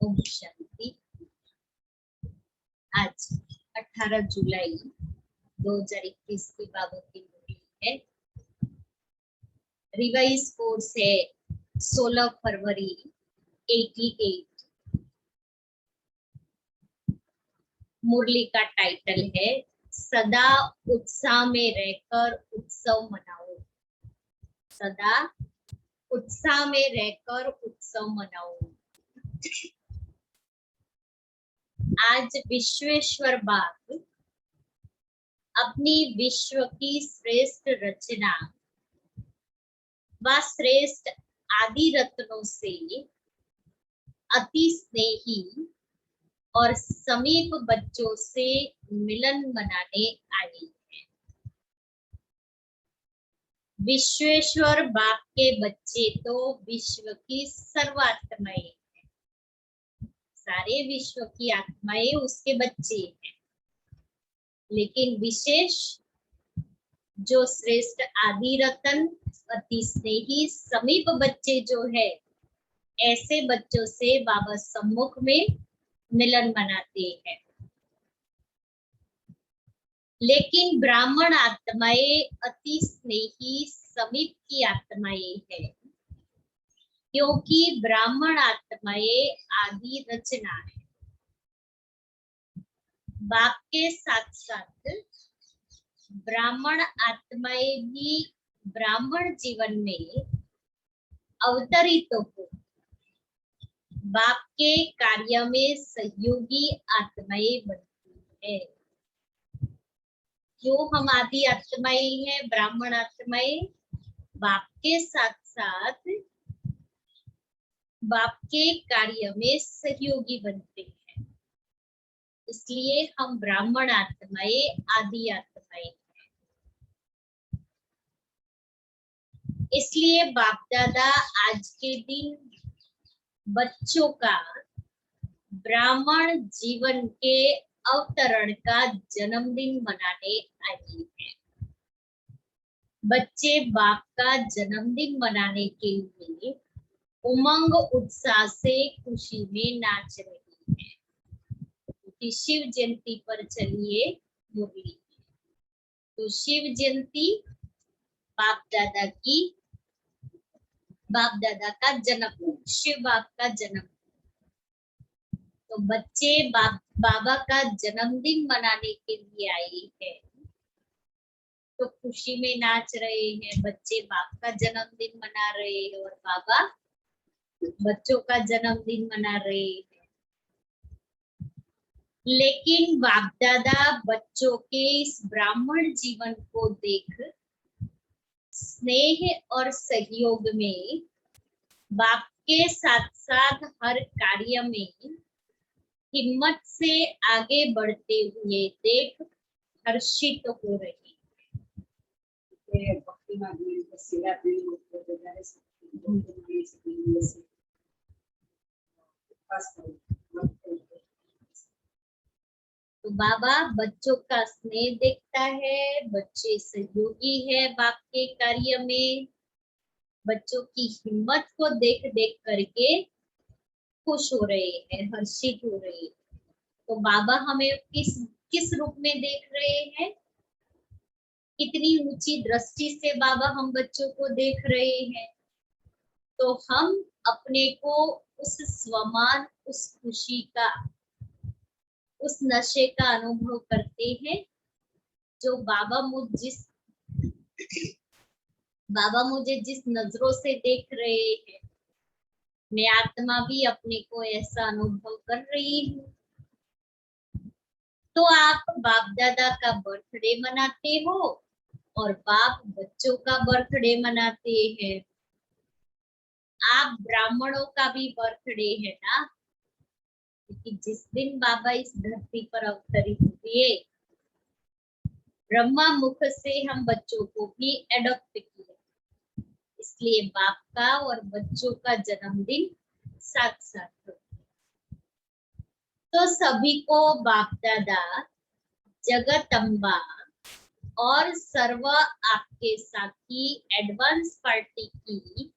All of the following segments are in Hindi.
ओम शांति। आज 18 जुलाई 2021 की बाबा की मुरली है। रिवाइज कोर्स है 16 फरवरी 88। मुरली का टाइटल है सदा उत्साह में रहकर उत्सव मनाओ। सदा उत्साह में रहकर उत्सव मनाओ। आज विश्वेश्वर बाग अपनी विश्व की श्रेष्ठ रचना व श्रेष्ठ आदि रत्नों से अति स्नेही और समीप बच्चों से मिलन मनाने आई है। विश्वेश्वर बाग के बच्चे तो विश्व की सर्वात्माएं हैं। सारे विश्व की आत्माएं उसके बच्चे हैं, लेकिन विशेष जो श्रेष्ठ आदि रतन अति स्नेही समीप बच्चे जो है, ऐसे बच्चों से बाबा सम्मुख में मिलन मनाते हैं। लेकिन ब्राह्मण आत्माएं अति स्नेही समीप की आत्माएं हैं, क्योंकि ब्राह्मण आत्माएं आदि रचना है। बाप के साथ साथ ब्राह्मण आत्माएं भी ब्राह्मण जीवन में अवतरित हो बाप के कार्य में सहयोगी आत्माएं बनती है। जो हम आदि आत्माएं हैं, ब्राह्मण आत्माएं बाप के साथ साथ बाप के कार्य में सहयोगी बनते हैं। इसलिए हम ब्राह्मण आत्माएं आदि आत्माएं हैं। इसलिए बाप दादा आज के दिन बच्चों का ब्राह्मण जीवन के अवतरण का जन्मदिन मनाने आए हैं। बच्चे बाप का जन्मदिन मनाने के लिए उमंग उत्साह से खुशी में नाच रही है। शिव जयंती पर चलिए मुरली। तो शिव जयंती बाप दादा का जन्म, शिव बाप का जन्म। तो बच्चे बाबा का जन्मदिन मनाने के लिए आए हैं, तो खुशी में नाच रहे हैं। बच्चे बाप का जन्मदिन मना रहे हैं और बाबा बच्चों का जन्मदिन मना रहे हैं। लेकिन बाप दादा बच्चों के इस ब्राह्मण जीवन को देख स्नेह और सहयोग में बाप के साथ साथ हर कार्य में हिम्मत से आगे बढ़ते हुए देख हर्षित हो रही है। तो बाबा बच्चों का स्नेह देखता है, बच्चे सहयोगी है बाप के कार्य में। बच्चों की हिम्मत को देख देख करके खुश हो रहे हैं, हर्षित हो रहे हैं। तो बाबा हमें किस रूप में देख रहे हैं? कितनी ऊंची दृष्टि से बाबा हम बच्चों को देख रहे हैं। तो हम अपने को उस स्वमान, उस खुशी का, उस नशे का अनुभव करते हैं जो बाबा मुझे जिस नजरों से देख रहे हैं, मैं आत्मा भी अपने को ऐसा अनुभव कर रही हूँ। तो आप बाप दादा का बर्थडे मनाते हो और बाप बच्चों का बर्थडे मनाते हैं। आप ब्राह्मणों का भी बर्थडे है ना, क्योंकि जिस दिन बाबा इस धरती पर अवतरित हुए, ब्रह्मा मुख से हम बच्चों को भी एडॉप्ट किया। इसलिए बाप का और बच्चों का जन्मदिन साथ साथ होता है। तो सभी को बाप दादा, जगत अम्बा और सर्व आपके साथी एडवांस पार्टी की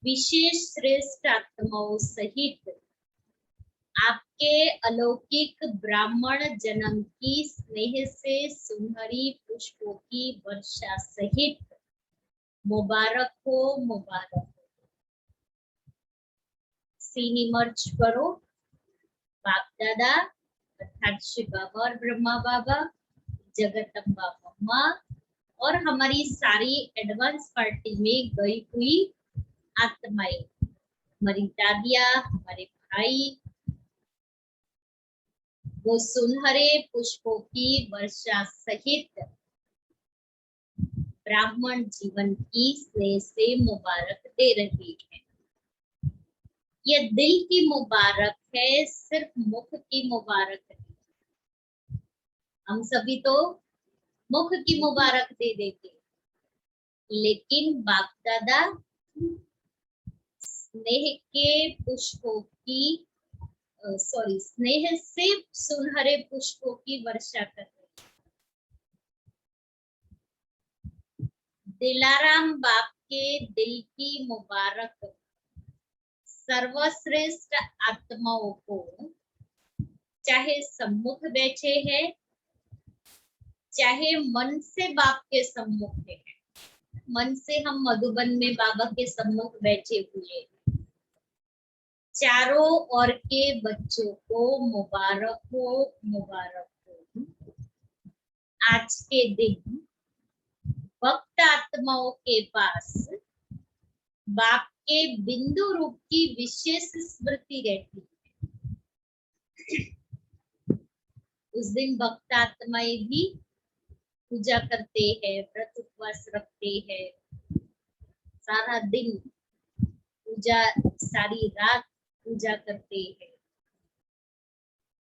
विशेष श्रेष्ठ आत्माओं सहित आपके अलौकिक ब्राह्मण जन्म की स्नेह से सुनहरी पुष्पों की वर्षा सहित मुबारक हो, मुबारक हो। सीन इमर्ज करो। बाप दादा अर्थात शिव बाबा और ब्रह्मा बाबा, जगदम्बा मम्मा और हमारी सारी एडवांस पार्टी में गई हुई आत्माएं, हमारी दादिया, हमारे भाई, वो सुनहरे पुष्पों की वर्षा सहित ब्राह्मण जीवन की स्नेह से मुबारक दे रही है। ये दिल की मुबारक है, सिर्फ मुख की मुबारक नहीं। हम सभी तो मुख की मुबारक दे देते, लेकिन बाप दादा स्नेह के पुष्पों की स्नेह से सुनहरे पुष्पों की वर्षा कर रहे। दिलाराम बाप के दिल की मुबारक सर्वश्रेष्ठ आत्माओं को, चाहे सम्मुख बैठे हैं, चाहे मन से बाप के सम्मुख है। मन से हम मधुबन में बाबा के सम्मुख बैठे हुए, चारों ओर के बच्चों को मुबारक हो, मुबारक हो। आज के दिन भक्त आत्माओं के पास बाप के बिंदु रूप की विशेष स्मृति रहती है। उस दिन भक्त आत्माएं भी पूजा करते हैं, व्रत उपवास रखते हैं, सारा दिन पूजा, सारी रात पूजा करते हैं।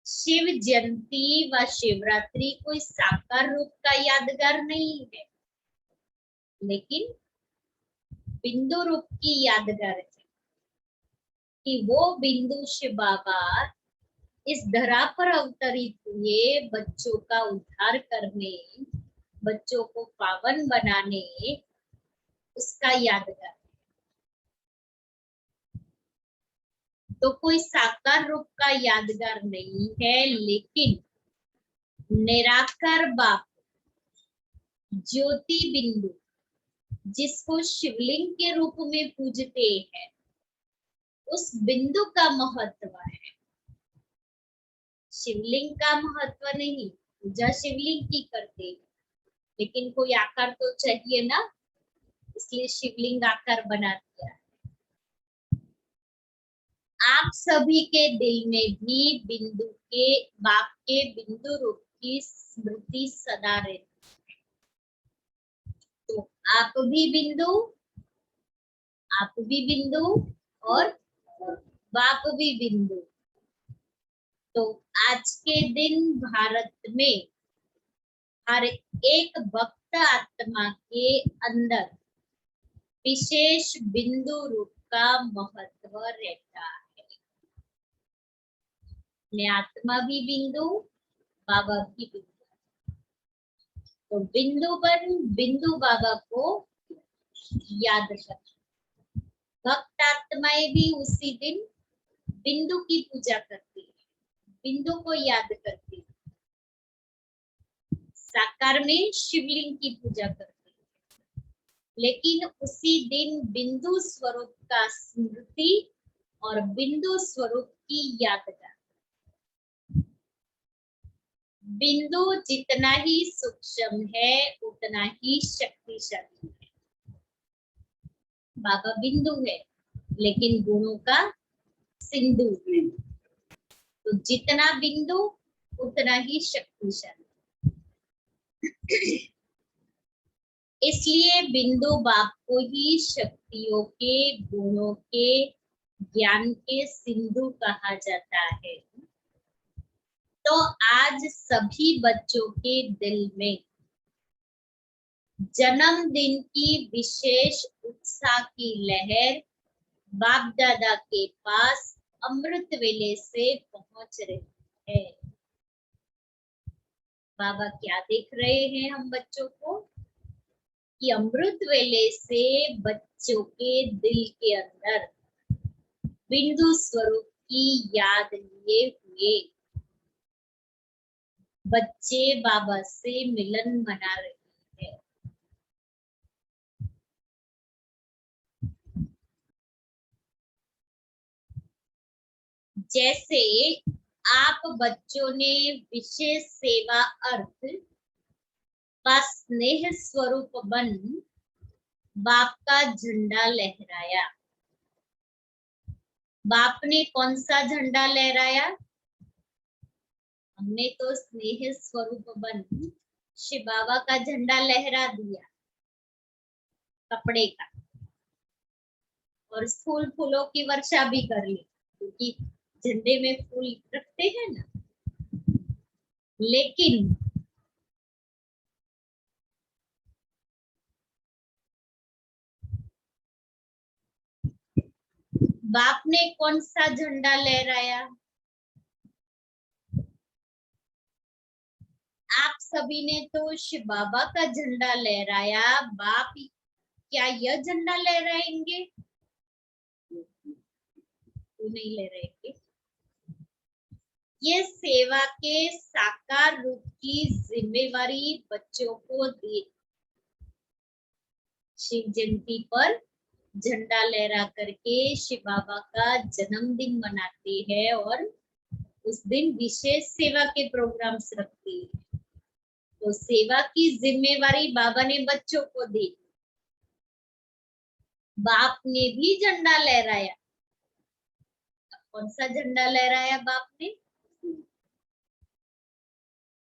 शिव जयंती व शिवरात्रि कोई साकार रूप का यादगार नहीं है, लेकिन बिंदु रूप की यादगार है कि वो बिंदु शिव बाबा इस धरा पर अवतरित हुए बच्चों का उद्धार करने, बच्चों को पावन बनाने, उसका यादगार। तो कोई साकार रूप का यादगार नहीं है, लेकिन निराकार बाप ज्योति बिंदु, जिसको शिवलिंग के रूप में पूजते हैं, उस बिंदु का महत्व है। शिवलिंग का महत्व नहीं, पूजा शिवलिंग की करते हैं, लेकिन कोई आकार तो चाहिए ना, इसलिए शिवलिंग आकार बना दिया। आप सभी के दिल में भी बिंदु के, बाप के बिंदु रूप की स्मृति सदा रहती है। तो आप भी बिंदु, आप भी बिंदु और बाप भी बिंदु। तो आज के दिन भारत में हर एक भक्त आत्मा के अंदर विशेष बिंदु रूप का महत्व रहता है। आत्मा भी बिंदु, बाबा भी बिंदु। तो बिंदु पर बिंदु बाबा को याद करना। भक्त आत्माएं भी उसी दिन बिंदु की पूजा करती है, बिंदु को याद करती है। साकार में शिवलिंग की पूजा करती है, लेकिन उसी दिन बिंदु स्वरूप का स्मृति और बिंदु स्वरूप की यादगार। बिंदु जितना ही सूक्ष्म है, उतना ही शक्तिशाली है। बाबा बिंदु है, लेकिन गुणों का सिंधु है। तो जितना बिंदु उतना ही शक्तिशाली। इसलिए बिंदु बाप को ही शक्तियों के, गुणों के, ज्ञान के सिंधु कहा जाता है। तो आज सभी बच्चों के दिल में जन्मदिन की विशेष उत्साह की लहर बाप दादा के पास अमृत वेले से पहुंच रही है। बाबा क्या देख रहे हैं हम बच्चों को, कि अमृत वेले से बच्चों के दिल के अंदर बिंदु स्वरूप की याद लिए हुए बच्चे बाबा से मिलन मना रहे हैं। जैसे आप बच्चों ने विशेष सेवा अर्थ व स्नेह स्वरूप बन बाप का झंडा लहराया। बाप ने कौन सा झंडा लहराया? हमने तो स्नेह स्वरूप बन शिव बाबा का झंडा लहरा दिया, कपड़े का, और फूल फूलों की वर्षा भी कर ली, क्योंकि झंडे में फूल रखते हैं ना। लेकिन बाप ने कौन सा झंडा लहराया? आप सभी ने तो शिव बाबा का झंडा लहराया, बाप क्या यह झंडा लहराएंगे? तो नहीं लहराएंगे। ये सेवा के साकार रूप की जिम्मेवारी बच्चों को दी। शिव जयंती पर झंडा लहरा करके शिव बाबा का जन्मदिन मनाते हैं और उस दिन विशेष सेवा के प्रोग्राम्स रखते हैं। तो सेवा की जिम्मेवारी बाबा ने बच्चों को दी। बाप ने भी झंडा लहराया। कौन सा झंडा लहराया बाप ने?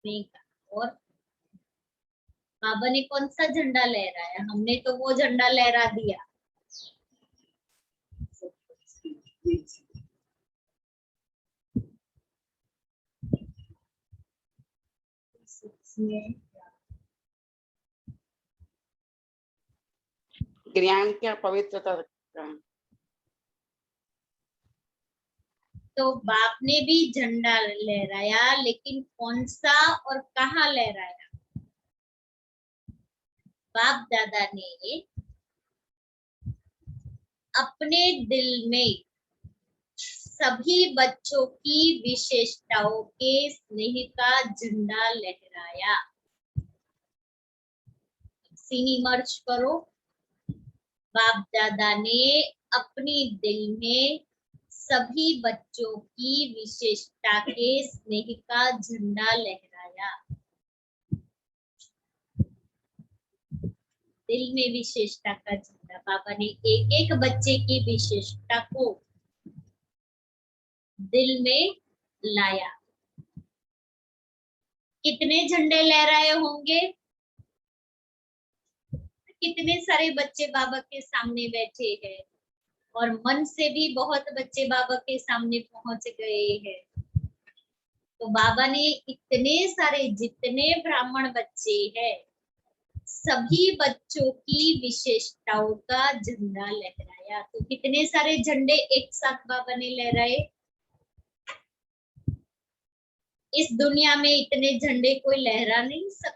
नहीं का। और बाबा ने कौन सा झंडा लहराया? हमने तो वो झंडा लहरा दिया। ज्ञान क्या पवित्रता का। तो बाप ने भी झंडा लहराया, लेकिन कौन सा और कहाँ लहराया? बाप दादा ने अपने दिल में सभी बच्चों की विशेषताओं के स्नेह का झंडा लहराया। सीनी मर्च करो। बाप दादा ने अपनी दिल में सभी बच्चों की विशेषता के स्नेह का झंडा लहराया। दिल में विशेषता का झंडा, बाबा ने एक एक बच्चे की विशेषता को दिल में लाया। कितने झंडे लहराए होंगे? कितने सारे बच्चे बाबा के सामने बैठे हैं, और मन से भी बहुत बच्चे बाबा के सामने पहुंच गए हैं। तो बाबा ने इतने सारे जितने ब्राह्मण बच्चे हैं, सभी बच्चों की विशेषताओं का झंडा लहराया। तो कितने सारे झंडे एक साथ बाबा ने लहराए? इस दुनिया में इतने झंडे कोई लहरा नहीं सकते।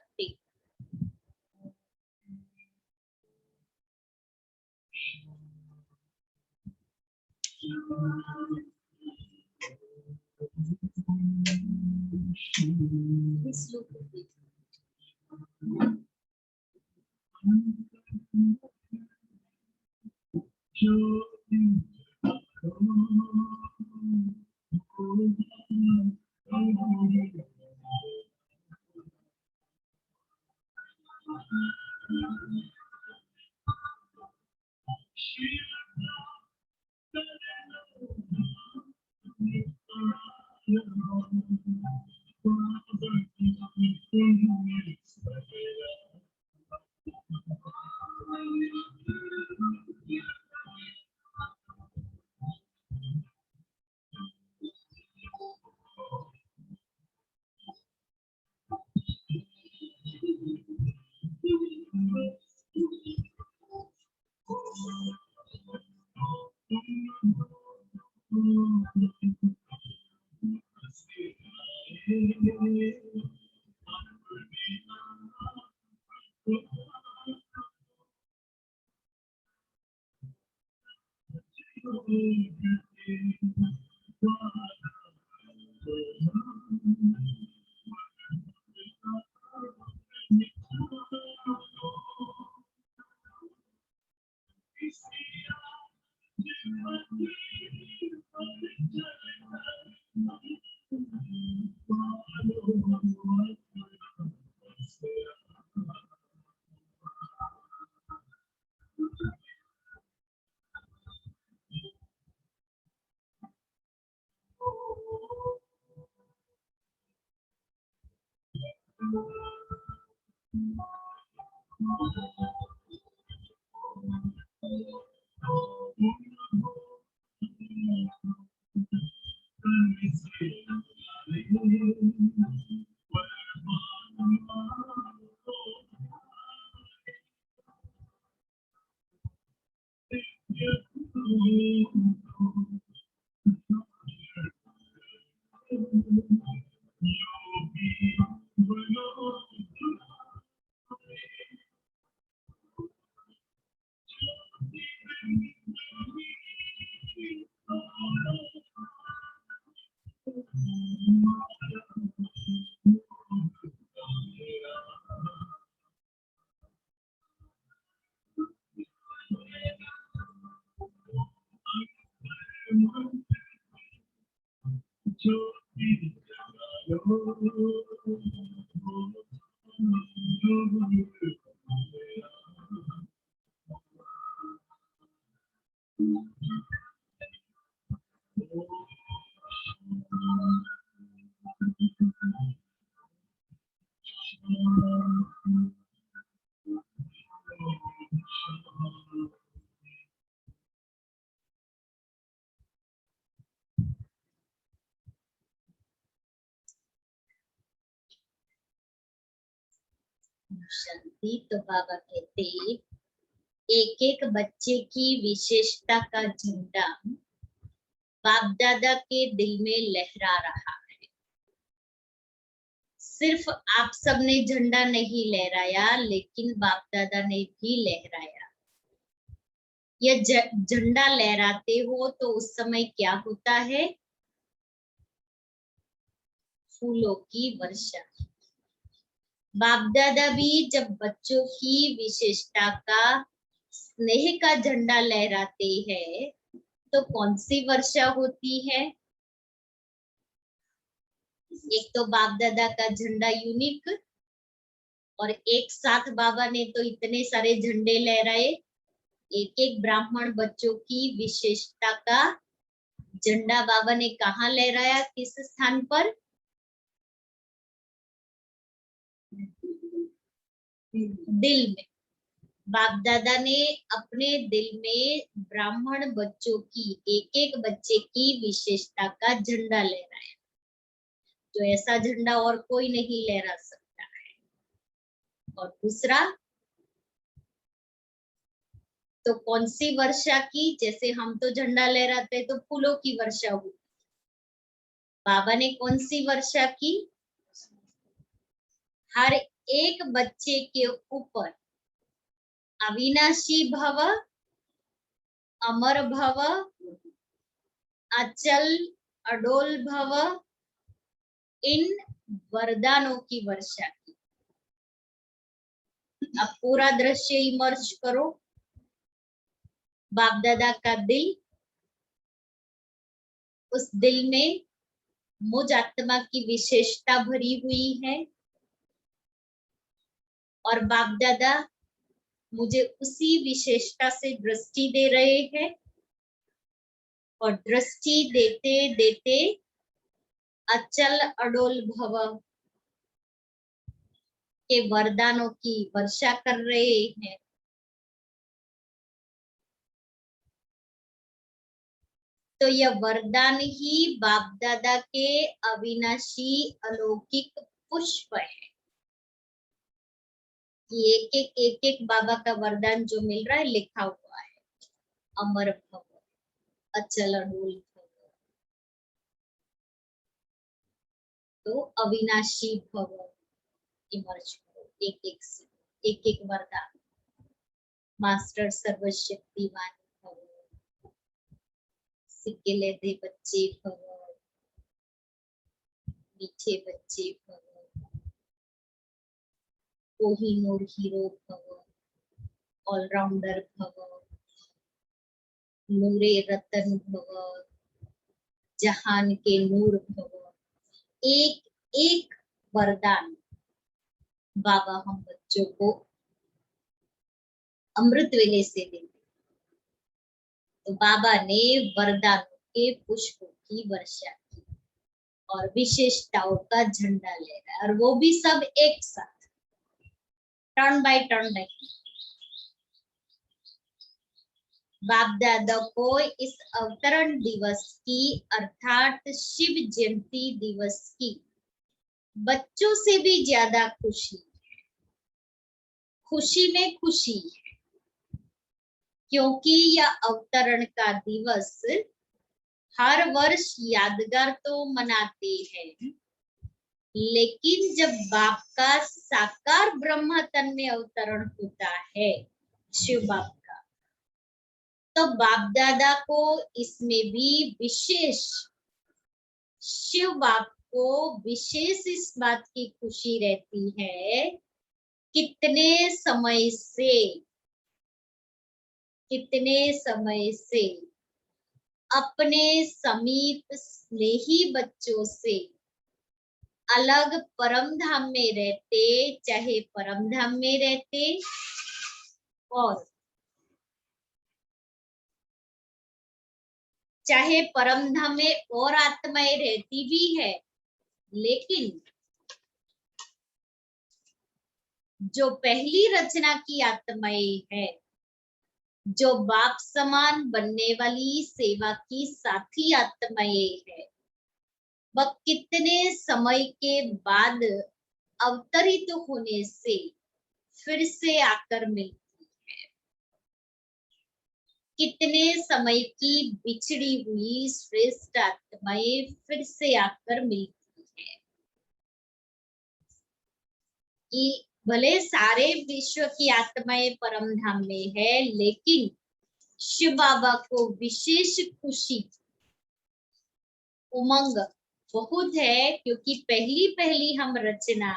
शांति। तो बाबा कहते एक एक बच्चे की विशेषता का झंडा बाप दादा के दिल में लहरा रहा है। सिर्फ आप सबने झंडा नहीं लहराया, लेकिन बाप दादा ने भी लहराया। यह झंडा लहराते हो तो उस समय क्या होता है? फूलों की वर्षा। बाप दादा भी जब बच्चों की विशेषता का, स्नेह का झंडा लहराते हैं तो कौन सी वर्षा होती है? एक तो बाप दादा का झंडा यूनिक, और एक साथ बाबा ने तो इतने सारे झंडे लहराए। एक एक ब्राह्मण बच्चों की विशेषता का झंडा बाबा ने कहाँ लहराया, किस स्थान पर? दिल में। बाप दादा ने अपने दिल में ब्राह्मण बच्चों की, एक एक बच्चे की विशेषता का झंडा लहराया, जो ऐसा झंडा और कोई नहीं लहरा सकता है। और दूसरा तो कौन सी वर्षा की? जैसे हम तो झंडा लहराते हैं तो फूलों की वर्षा हुई। बाबा ने कौन सी वर्षा की? हर एक बच्चे के ऊपर अविनाशी भव, अमर भव, अचल अडोल भव, इन वरदानों की वर्षा की। अब पूरा दृश्य इमर्ज करो। बाप दादा का दिल, उस दिल में मुझ आत्मा की विशेषता भरी हुई है, और बाप दादा मुझे उसी विशेषता से दृष्टि दे रहे हैं, और दृष्टि देते देते अचल अडोल भव के वरदानों की वर्षा कर रहे हैं। तो यह वरदान ही बाप दादा के अविनाशी अलौकिक पुष्प है। एक एक बाबा का वरदान जो मिल रहा है लिखा हुआ है, अमर भव, अचल अडोल भव, तो अविनाशी भव इमर्ज करो। एक एक वरदान। मास्टर सर्वशक्तिमान भव, सिक्के दे बच्चे भव, मीठे बच्चे भव, कोहिनूर हीरो भव, ऑलराउंडर भव, नूरे रतन भव, जहान के नूर भव। एक एक वरदान बाबा हम बच्चों को अमृत वेले से देते। तो बाबा ने वरदानों के पुष्पों की वर्षा की और विशेषताओं का झंडा ले रहा है, और वो भी सब एक साथ, टर्न बाय टर्न नहीं। बाप दादा को इस अवतरण दिवस की अर्थात शिव जयंती दिवस की बच्चों से भी ज्यादा खुशी में खुशी है, क्योंकि यह अवतरण का दिवस हर वर्ष यादगार तो मनाते हैं, लेकिन जब बाप का साकार ब्रह्म तन में अवतरण होता है शिव बाप का, तो बाप दादा को इसमें भी विशेष, शिव बाप को विशेष इस बात की खुशी रहती है, कितने समय से अपने समीप स्नेही बच्चों से अलग परम धाम में रहते, चाहे परम धाम में रहते और चाहे परम धाम में और आत्माएं रहती भी है, लेकिन जो पहली रचना की आत्माएं है, जो बाप समान बनने वाली सेवा की साथी आत्माएं है, वह कितने समय के बाद अवतरित होने से फिर से आकर मिलती है, कितने समय की बिछड़ी हुई श्रेष्ठ आत्माएं फिर से आकर मिलती है। कि भले सारे विश्व की आत्माएं परम धाम में है, लेकिन शिव बाबा को विशेष खुशी उमंग बहुत है, क्योंकि पहली हम रचना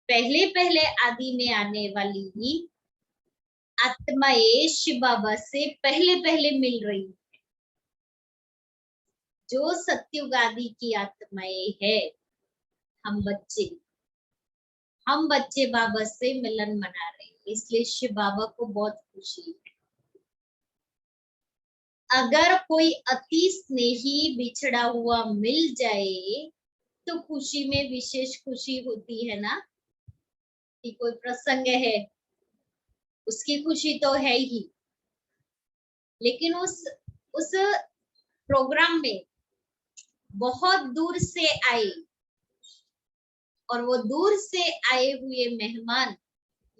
पहले आदि में आने वाली आत्माएं शिव बाबा से पहले मिल रही है। जो सत्युग आदि की आत्माएं है, हम बच्चे बाबा से मिलन मना रहे हैं, इसलिए शिव बाबा को बहुत खुशी है। अगर कोई अति स्नेही बिछड़ा हुआ मिल जाए तो खुशी में विशेष खुशी होती है ना, कि कोई प्रसंग है, उसकी खुशी तो है ही, लेकिन उस प्रोग्राम में बहुत दूर से आए और वो दूर से आए हुए मेहमान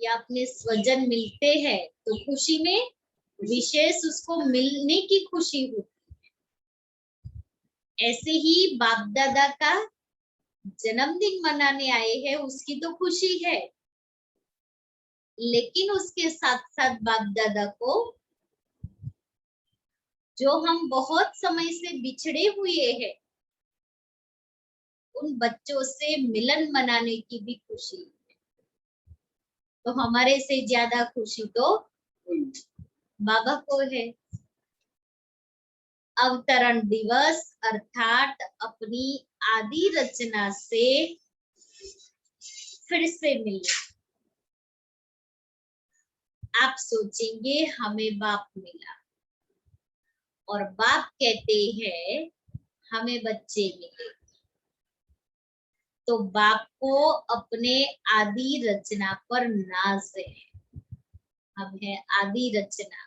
या अपने स्वजन मिलते हैं, तो खुशी में विशेष उसको मिलने की खुशी होती है। ऐसे ही बाप दादा का जन्मदिन मनाने आए हैं, उसकी तो खुशी है, लेकिन उसके साथ साथ बाप दादा को जो हम बहुत समय से बिछड़े हुए हैं, उन बच्चों से मिलन मनाने की भी खुशी है। तो हमारे से ज्यादा खुशी तो बाबा को है। अवतरण दिवस अर्थात अपनी आदि रचना से फिर से मिले। आप सोचेंगे हमें बाप मिला, और बाप कहते हैं हमें बच्चे मिले, तो बाप को अपने आदि रचना पर नाज है। हम है आदि रचना,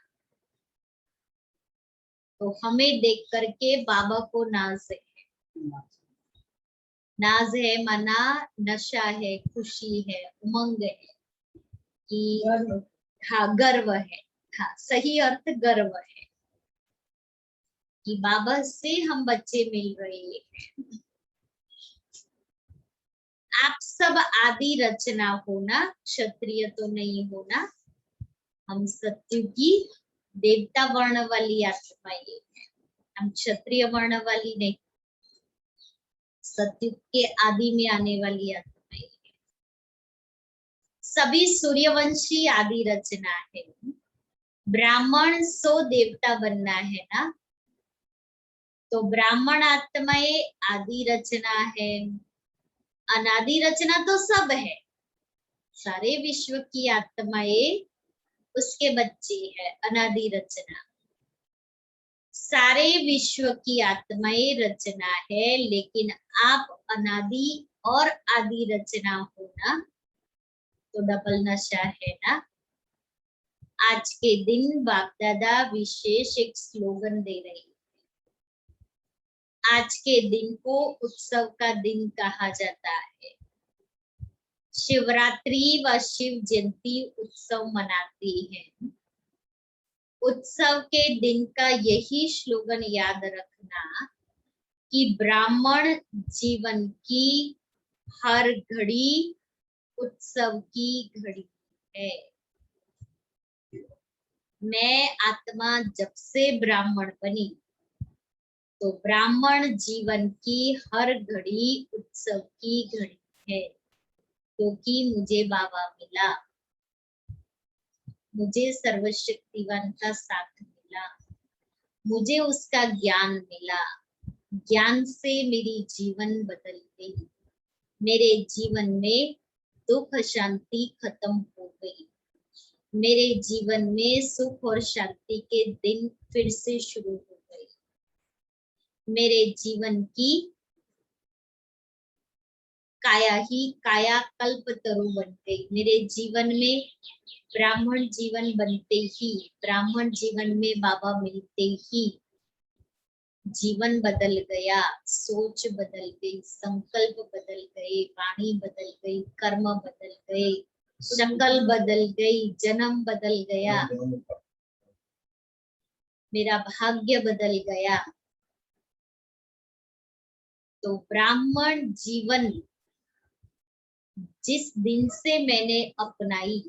तो हमें देख करके बाबा को नाज है। नाज है माना नशा है, खुशी है, उमंग है, कि हाँ गर्व है, हाँ सही अर्थ गर्व है कि बाबा से हम बच्चे मिल रहे हैं। आप सब आदि रचना होना, क्षत्रिय तो नहीं होना, हम सत्युगी देवता वर्ण वाली आत्माएं हैं, हम क्षत्रिय वर्ण वाली नहीं, सत्युग के आदि में आने वाली आत्माएं हैं। सभी सूर्यवंशी आदि रचना है। ब्राह्मण सो देवता बनना है ना, तो ब्राह्मण आत्माएं आदि रचना है, अनादि रचना तो सब है, सारे विश्व की आत्माएं उसके बच्चे है। अनादि रचना, सारे विश्व की आत्माएं रचना है, लेकिन आप अनादि और आदि रचना होना तो डबल नशा है ना। आज के दिन बाप दादा विशेष एक स्लोगन दे रहे हैं। आज के दिन को उत्सव का दिन कहा जाता है। शिवरात्रि व शिव जयंती उत्सव मनाते हैं। उत्सव के दिन का यही स्लोगन याद रखना कि ब्राह्मण जीवन की हर घड़ी उत्सव की घड़ी है। मैं आत्मा जब से ब्राह्मण बनी तो ब्राह्मण जीवन की हर घड़ी उत्सव की घड़ी है, क्योंकि मुझे बाबा मिला, मुझे सर्वशक्तिवान का साथ मिला, मुझे उसका ज्ञान मिला। ज्ञान से मेरी जीवन बदल गई, मेरे जीवन में दुख शांति खत्म हो गई, मेरे जीवन में सुख और शांति के दिन फिर से शुरू हो गए। मेरे जीवन की काया ही काया कल्प तरु बन गई। मेरे जीवन में ब्राह्मण जीवन बनते ही, ब्राह्मण जीवन में बाबा मिलते ही जीवन बदल गया, सोच बदल गई, संकल्प बदल गए, वाणी बदल गई, कर्म बदल गए, शक्ल बदल गई, जन्म बदल गया, मेरा भाग्य बदल गया। तो ब्राह्मण जीवन जिस दिन से मैंने अपनाई,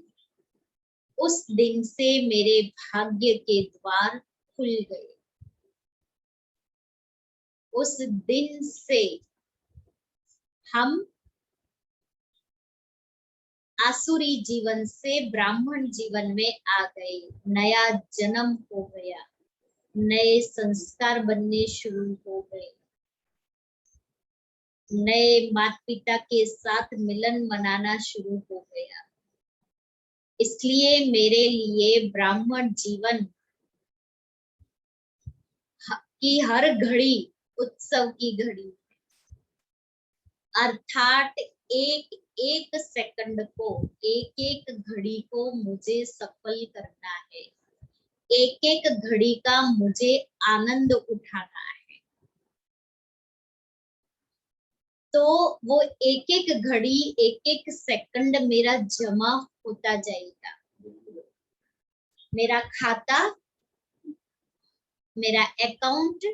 उस दिन से मेरे भाग्य के द्वार खुल गए। उस दिन से हम आसुरी जीवन से ब्राह्मण जीवन में आ गए। नया जन्म हो गया, नए संस्कार बनने शुरू हो गए, नए माता पिता के साथ मिलन मनाना शुरू हो गया। इसलिए मेरे लिए ब्राह्मण जीवन की हर घड़ी उत्सव की घड़ी, अर्थात एक एक सेकंड को, एक एक घड़ी को मुझे सफल करना है, एक एक घड़ी का मुझे आनंद उठाना है। तो वो एक एक घड़ी, एक एक सेकंड मेरा जमा होता जाएगा, मेरा खाता, मेरा अकाउंट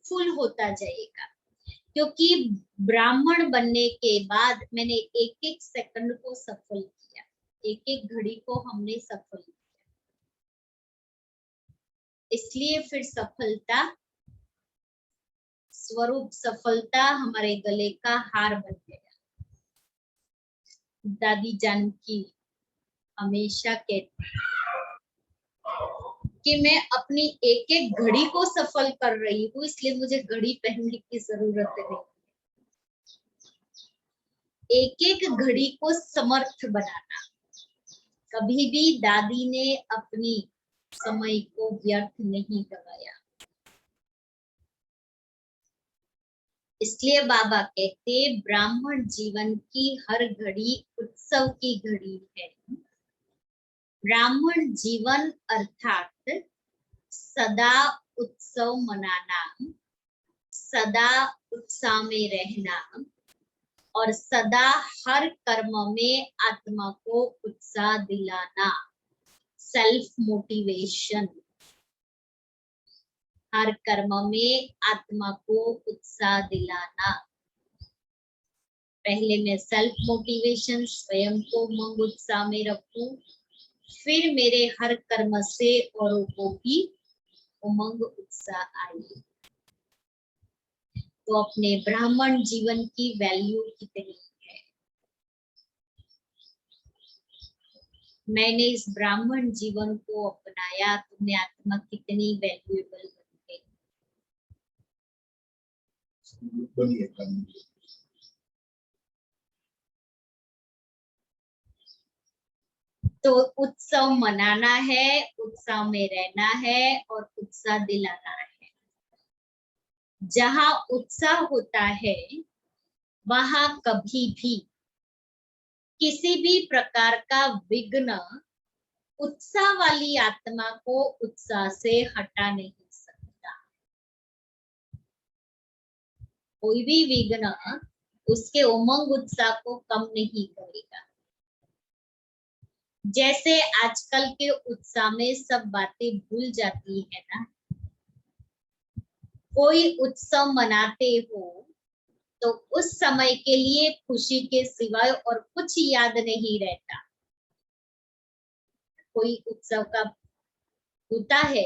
फुल होता जाएगा। क्योंकि ब्राह्मण बनने के बाद मैंने एक एक सेकंड को सफल किया, एक एक घड़ी को हमने सफल किया। इसलिए फिर सफलता स्वरूप, सफलता हमारे गले का हार बन गया। दादी जान की हमेशा कहती कि मैं अपनी एक एक घड़ी को सफल कर रही हूँ, इसलिए मुझे घड़ी पहनने की जरूरत नहीं। एक एक घड़ी को समर्थ बनाना। कभी भी दादी ने अपनी समय को व्यर्थ नहीं गवाया। इसलिए बाबा कहते ब्राह्मण जीवन की हर घड़ी उत्सव की घड़ी है। ब्राह्मण जीवन अर्थात सदा उत्सव मनाना, सदा उत्साह में रहना और सदा हर कर्म में आत्मा को उत्साह दिलाना, सेल्फ मोटिवेशन। हर कर्म में आत्मा को उत्साह दिलाना। पहले मैं सेल्फ मोटिवेशन, स्वयं को उमंग उत्साह में रखूं, फिर मेरे हर कर्म से औरों को भी उमंग उत्साह आए। तो अपने ब्राह्मण जीवन की वैल्यू कितनी है? मैंने इस ब्राह्मण जीवन को अपनाया तो मैं आत्मा कितनी वैल्यूएबल बन गई। तो उत्सव मनाना है, उत्साह में रहना है और उत्साह दिलाना है। जहां उत्साह होता है वहां कभी भी किसी भी प्रकार का विघ्न उत्साह वाली आत्मा को उत्साह से हटा नहीं सकता। कोई भी विघ्न उसके उमंग उत्साह को कम नहीं करेगा। जैसे आजकल के उत्साह में सब बातें भूल जाती है ना। कोई उत्सव मनाते हो तो उस समय के लिए खुशी के सिवाय और कुछ याद नहीं रहता। कोई उत्सव का होता है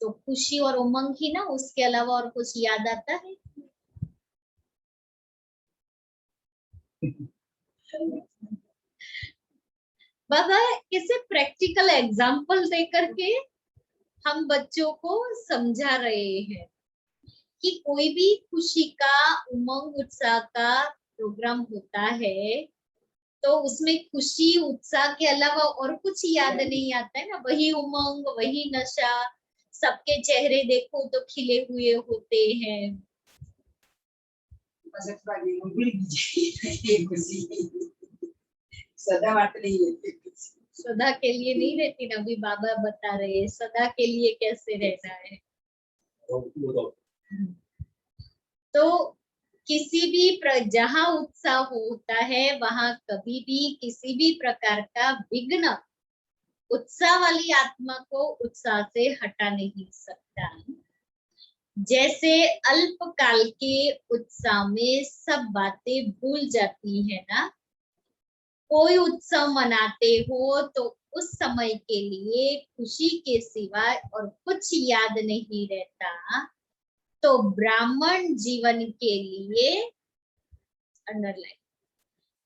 तो खुशी और उमंग ही ना, उसके अलावा और कुछ याद आता है? बाबा किसे प्रैक्टिकल एग्जाम्पल दे करके हम बच्चों को समझा रहे हैं कि कोई भी खुशी का उमंग उत्साह का प्रोग्राम होता है तो उसमें खुशी उत्साह के अलावा और कुछ याद नहीं आता है ना। वही उमंग, वही नशा, सबके चेहरे देखो तो खिले हुए होते हैं। सदा वाट नहीं है, सदा के लिए नहीं रहती ना। अभी बाबा बता रहे हैं सदा के लिए कैसे रहना है। तो किसी भी जहां उत्साह होता है वहां कभी भी किसी भी प्रकार का विघ्न उत्साह वाली आत्मा को उत्साह से हटा नहीं सकता। जैसे अल्पकाल के उत्साह में सब बातें भूल जाती है ना। कोई उत्सव मनाते हो तो उस समय के लिए खुशी के सिवाय और कुछ याद नहीं रहता। तो ब्राह्मण जीवन के लिए अंडरलाइन,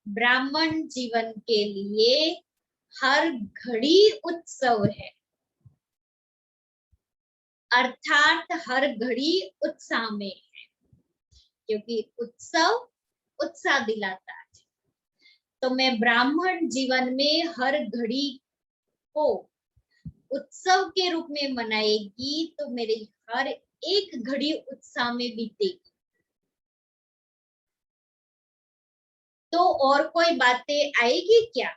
ब्राह्मण जीवन के लिए हर घड़ी उत्सव है, अर्थात हर घड़ी उत्साह में है, क्योंकि उत्सव उत्साह दिलाता है। तो मैं ब्राह्मण जीवन में हर घड़ी को उत्सव के रूप में मनाएगी तो मेरी हर एक घड़ी उत्साह में बीतेगी। तो और कोई बातें आएगी क्या?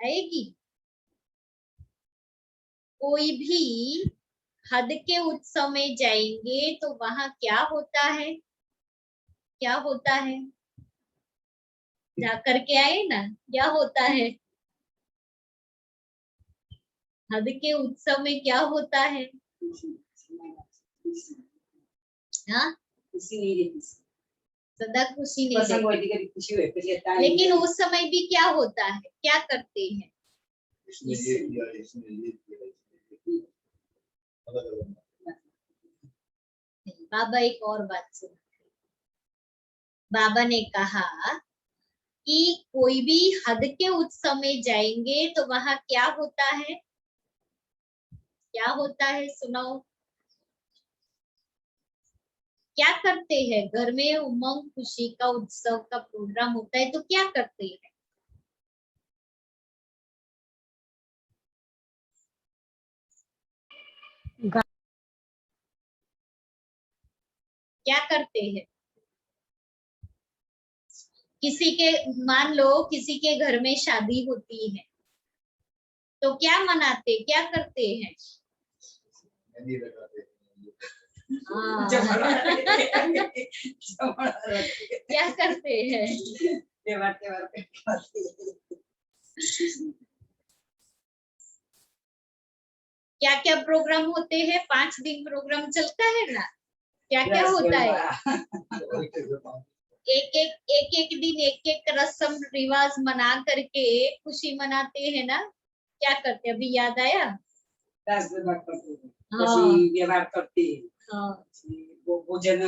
आएगी? कोई भी हद के उत्सव में जाएंगे तो वहां क्या होता है? क्या होता है? जाकर के आए ना, क्या होता है? हद के उत्सव में क्या होता है? हाँ, खुशी नहीं रहती, सदा खुशी नहीं प्रसंग रहती। होती कभी खुशी हुए फिर ये ताली लेकिन उस समय भी क्या होता है? क्या करते हैं? इसने ये किया, इसने ये किया, इसने ये किया। अलग-अलग। बाबा एक और बात सुन। बाबा ने कहा कि कोई भी हद के उत्सव में जाएंगे तो वहां क्या होता है? क्या होता है? सुनाओ। क्या करते हैं? घर में उमंग खुशी का उत्सव का प्रोग्राम होता है तो क्या करते हैं? क्या करते हैं? किसी के, मान लो किसी के घर में शादी होती है तो क्या मनाते, क्या करते हैं? मेहंदी लगाते हैं। हाँ। जमड़ा क्या करते हैं? त्योहार त्योहार पे खाते हैं। क्या क्या प्रोग्राम होते हैं? 5 दिन प्रोग्राम चलता है ना। क्या क्या होता है? एक दिन एक रस्म रिवाज मना करके खुशी मनाते हैं ना। क्या करते? अभी याद आया? दास व्यवहार करते हैं, हाँ। खुशी व्यवहार करते हैं, हाँ। वो भोजन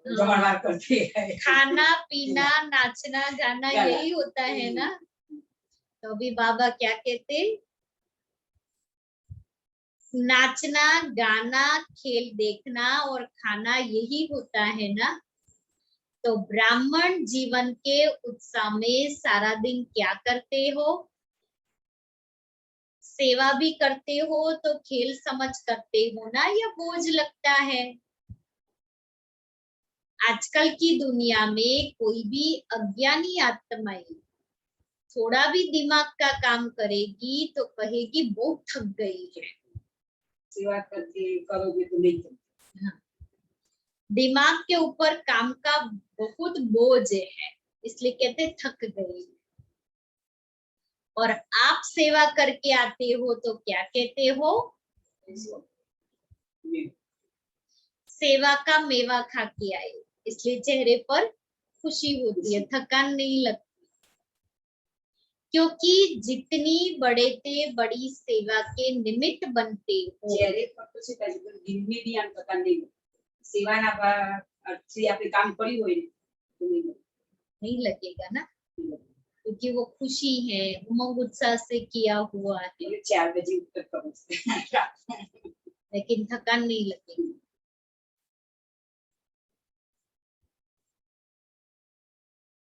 जमावार करते हैं, खाना पीना नाचना गाना यही होता है ना। तो अभी बाबा क्या कहते? नाचना गाना खेल देखना और खाना यही होता है ना। तो ब्राह्मण जीवन के उत्साह में सारा दिन क्या करते हो? सेवा भी करते हो तो खेल समझ करते हो ना, या बोझ लगता है? आजकल की दुनिया में कोई भी अज्ञानी आत्माएं थोड़ा भी दिमाग का काम करेगी तो कहेगी बहुत थक गई है। सेवा करके करोगे तो नहीं चलता। हाँ। दिमाग के ऊपर काम का बहुत बोझ है, इसलिए कहते थक गई। और आप सेवा करके आते हो तो क्या कहते हो? सेवा का मेवा खा के आए, इसलिए चेहरे पर खुशी होती है, थकान नहीं लगती। क्योंकि जितनी बड़ी सेवा के निमित्त बनते हो, चेहरे पर तो से कहीं दिन में भी पता नहीं सेवा ना अच्छी आपने काम करी हो तो नहीं लगेगा ना, क्योंकि वो खुशी है, उमंग उत्साह से किया हुआ है, 4 बजे उठ कर पहुंचते लेकिन थकान नहीं लगेगी।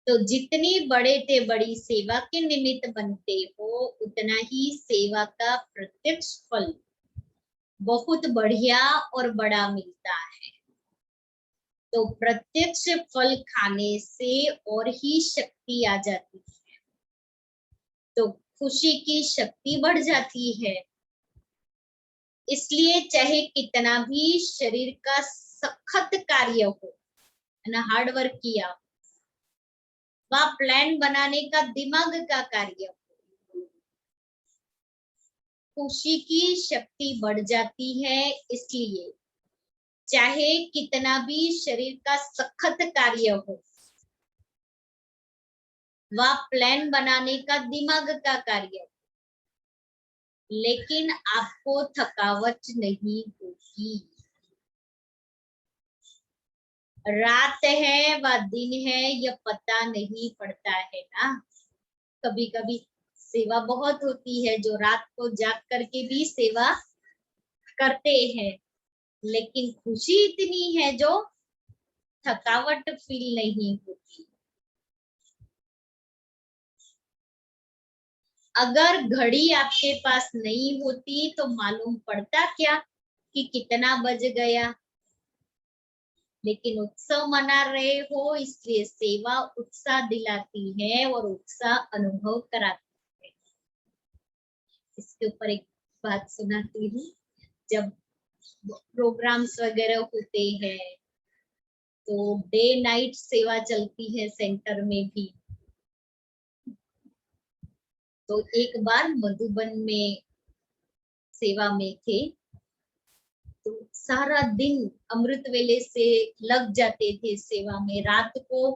तो जितनी बड़ी सेवा के निमित्त बनते हो, उतना ही सेवा का प्रत्यक्ष फल बहुत बढ़िया और बड़ा मिलता है। तो प्रत्यक्ष फल खाने से और ही शक्ति आ जाती है, तो खुशी की शक्ति बढ़ जाती है। इसलिए चाहे कितना भी शरीर का सखत कार्य हो, है ना, हार्ड वर्क किया, वह प्लान बनाने का दिमाग का कार्य हो, खुशी की शक्ति बढ़ जाती है। इसलिए चाहे कितना भी शरीर का सखत कार्य हो, वह प्लान बनाने का दिमाग का कार्य हो, लेकिन आपको थकावट नहीं होगी। रात है व दिन है यह पता नहीं पड़ता है ना। कभी कभी सेवा बहुत होती है, जो रात को जाग करके भी सेवा करते हैं, लेकिन खुशी इतनी है जो थकावट फील नहीं होती। अगर घड़ी आपके पास नहीं होती तो मालूम पड़ता क्या कि कितना बज गया, लेकिन उत्सव मना रहे हो, इसलिए सेवा उत्साह दिलाती है और उत्साह अनुभव कराती है। इसके ऊपर एक बात सुनाती हूँ। जब प्रोग्राम्स वगैरह होते हैं तो डे नाइट सेवा चलती है सेंटर में भी। तो एक बार मधुबन में सेवा में थे, तो सारा दिन अमृत वेले से लग जाते थे सेवा में। रात को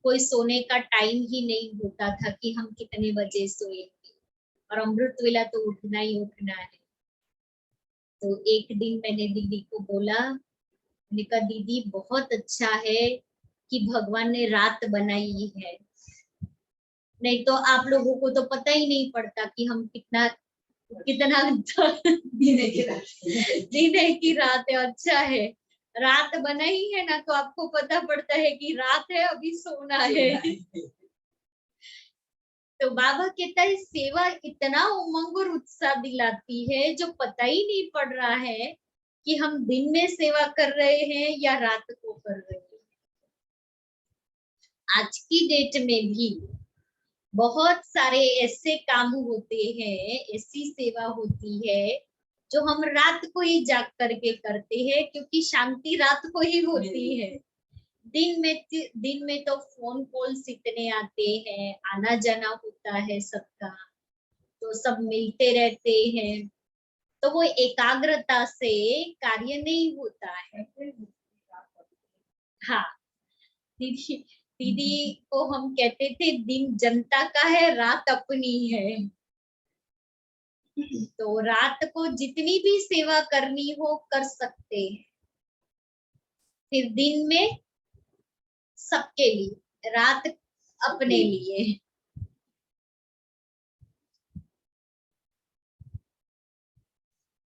कोई सोने का टाइम ही नहीं होता था कि हम कितने बजे सोएंगे, और अमृत वेला तो उठना ही उठना है। तो एक दिन मैंने दीदी को बोला, मैंने कहा दीदी बहुत अच्छा है कि भगवान ने रात बनाई है, नहीं तो आप लोगों को तो पता ही नहीं पड़ता कि हम कितना दिन है कि रात है। अच्छा है रात बनाई है ना, तो आपको पता पड़ता है कि रात है, अभी सोना है। तो बाबा कहता है सेवा इतना उमंग और उत्साह दिलाती है जो पता ही नहीं पड़ रहा है कि हम दिन में सेवा कर रहे हैं या रात को कर रहे हैं। आज की डेट में भी बहुत सारे ऐसे काम होते हैं, ऐसी सेवा होती है जो हम रात को ही जाग करके करते हैं, क्योंकि शांति रात को ही होती है। दिन में तो फोन कॉल्स इतने आते हैं, आना जाना होता है सबका, तो सब मिलते रहते हैं, तो वो एकाग्रता से कार्य नहीं होता है। हाँ, दीदी को हम कहते थे दिन जनता का है, रात अपनी है। तो रात को जितनी भी सेवा करनी हो कर सकते हैं, फिर दिन में सबके लिए, रात अपने लिए।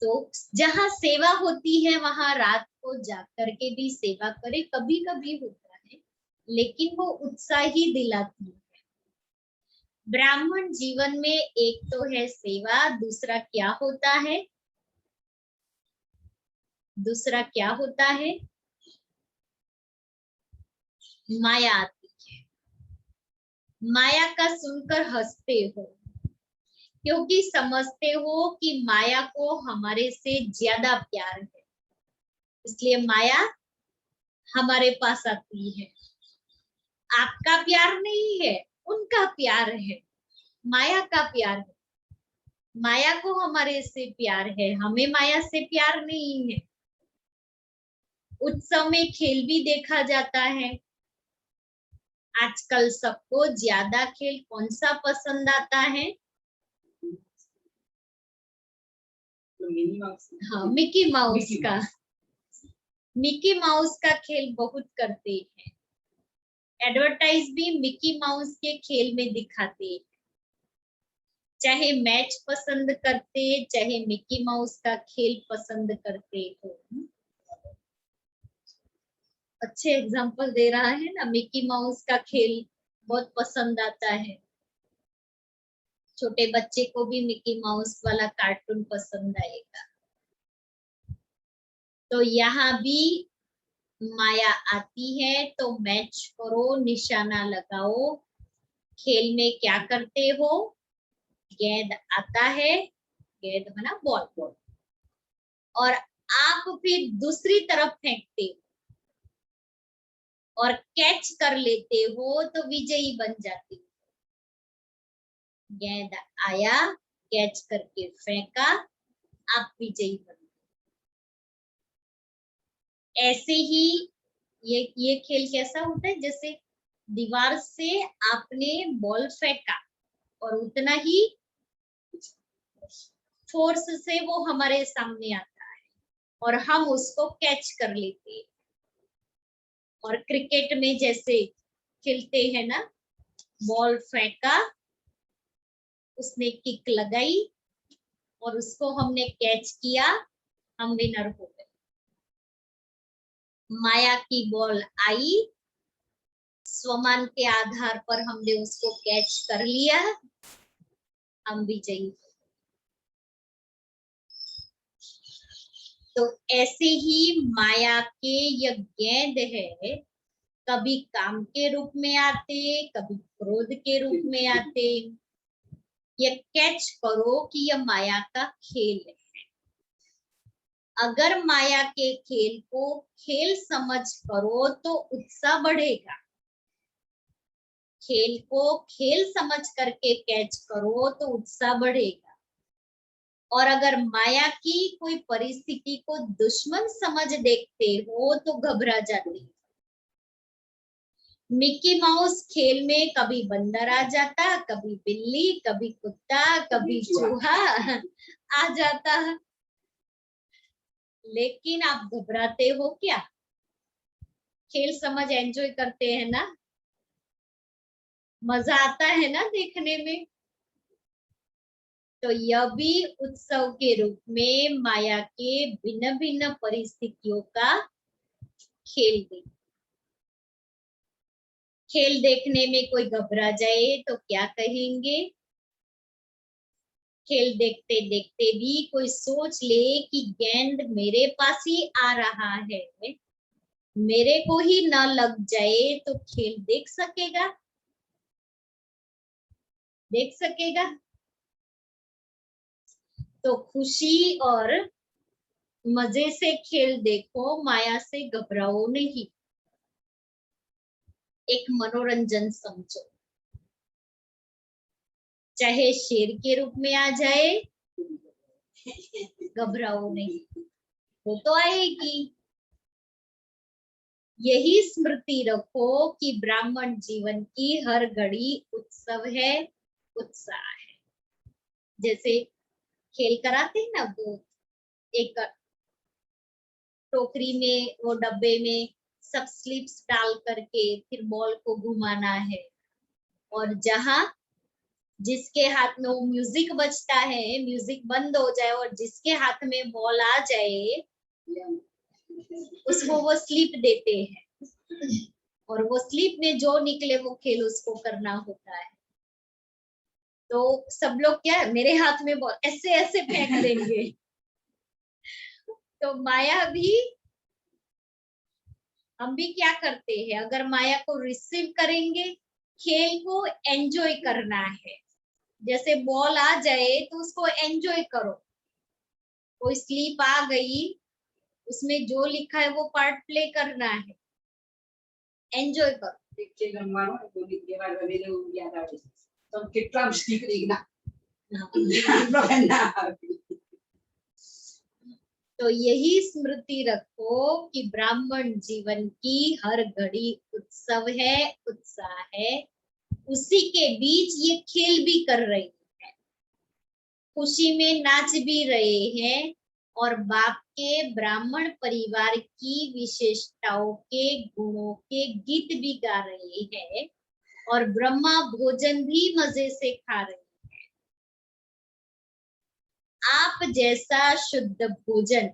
तो जहाँ सेवा होती है वहां रात को जा करके भी सेवा करे, कभी कभी होता है, लेकिन वो उत्साह ही दिलाती है। ब्राह्मण जीवन में एक तो है सेवा, दूसरा क्या होता है? दूसरा क्या होता है? माया आती है। माया का सुनकर हंसते हो, क्योंकि समझते हो कि माया को हमारे से ज्यादा प्यार है, इसलिए माया हमारे पास आती है। आपका प्यार नहीं है, उनका प्यार है, माया का प्यार है। माया को हमारे से प्यार है, हमें माया से प्यार नहीं है। उत्सव में खेल भी देखा जाता है। आजकल सबको ज्यादा खेल कौन सा पसंद आता है? तो मिनी माउस हाँ, मिकी माउस मिकी का। मिकी माउस का खेल बहुत करते हैं। एडवर्टाइज भी मिकी माउस के खेल में दिखाते हैं। चाहे मैच पसंद करते, चाहे मिकी माउस का खेल पसंद करते हो। अच्छे एग्जाम्पल दे रहा है ना, मिकी माउस का खेल बहुत पसंद आता है। छोटे बच्चे को भी मिकी माउस वाला कार्टून पसंद आएगा। तो यहाँ भी माया आती है तो मैच करो, निशाना लगाओ। खेल में क्या करते हो? गेंद आता है, गेंद बना बॉल, और आप फिर दूसरी तरफ फेंकते हो और कैच कर लेते हो तो विजयी बन जाते हो। गेंद आया, कैच करके फेंका, आप विजयी बन गए। ऐसे ही ये खेल कैसा होता है? जैसे दीवार से आपने बॉल फेंका और उतना ही फोर्स से वो हमारे सामने आता है और हम उसको कैच कर लेते हैं। और क्रिकेट में जैसे खेलते हैं ना, बॉल फेंका, उसने किक लगाई और उसको हमने कैच किया, हम विनर हो गए। माया की बॉल आई, स्वमान के आधार पर हमने उसको कैच कर लिया, हम विजयी। तो ऐसे ही माया के ये गेंद है, कभी काम के रूप में आते, कभी क्रोध के रूप में आते। ये कैच करो कि यह माया का खेल है। अगर माया के खेल को खेल समझ करो तो उत्साह बढ़ेगा। खेल को खेल समझ करके कैच करो तो उत्साह बढ़ेगा। और अगर माया की कोई परिस्थिति को दुश्मन समझ देखते हो तो घबरा जाते हो। मिकी माउस खेल में कभी बंदर आ जाता, कभी बिल्ली, कभी कुत्ता, कभी चूहा आ जाता, लेकिन आप घबराते हो क्या? खेल समझ एंजॉय करते हैं ना, मजा आता है ना देखने में। तो यह भी उत्सव के रूप में माया के भिन्न भिन्न परिस्थितियों का खेल दे। खेल देखने में कोई घबरा जाए तो क्या कहेंगे? खेल देखते देखते भी कोई सोच ले कि गेंद मेरे पास ही आ रहा है, मेरे को ही न लग जाए, तो खेल देख सकेगा? देख सकेगा? तो खुशी और मजे से खेल देखो, माया से घबराओ नहीं। एक मनोरंजन समझो, चाहे शेर के रूप में आ जाए, घबराओ नहीं, वो तो आएगी। यही स्मृति रखो कि ब्राह्मण जीवन की हर घड़ी उत्सव है, उत्साह है। जैसे खेल कराते हैं ना, वो एक टोकरी में, वो डब्बे में सब स्लिप्स डाल करके फिर बॉल को घुमाना है, और जहां जिसके हाथ में वो म्यूजिक बजता है, म्यूजिक बंद हो जाए और जिसके हाथ में बॉल आ जाए, उसको वो स्लिप देते हैं, और वो स्लिप में जो निकले वो खेल उसको करना होता है। तो सब लोग क्या है मेरे हाथ में बॉल ऐसे ऐसे फेंक देंगे। तो माया भी, हम भी क्या करते हैं, अगर माया को रिसीव करेंगे, खेल को एंजॉय करना है। जैसे बॉल आ जाए तो उसको एंजॉय करो। कोई स्लीप आ गई, उसमें जो लिखा है वो पार्ट प्ले करना है, एंजॉय करो। પિક્ચર રમવાનો કોઈ તહેવાર વગેરે યાદ આવે છે તો કેટલા સ્ટીક રીગના ના तो यही स्मृति रखो कि ब्राह्मण जीवन की हर घड़ी उत्सव है, उत्साह है। उसी के बीच ये खेल भी कर रही है, खुशी में नाच भी रहे हैं और बाप के ब्राह्मण परिवार की विशेषताओं के गुणों के गीत भी गा रहे हैं और ब्रह्मा भोजन भी मजे से खा रहे हैं। आप जैसा शुद्ध भोजन,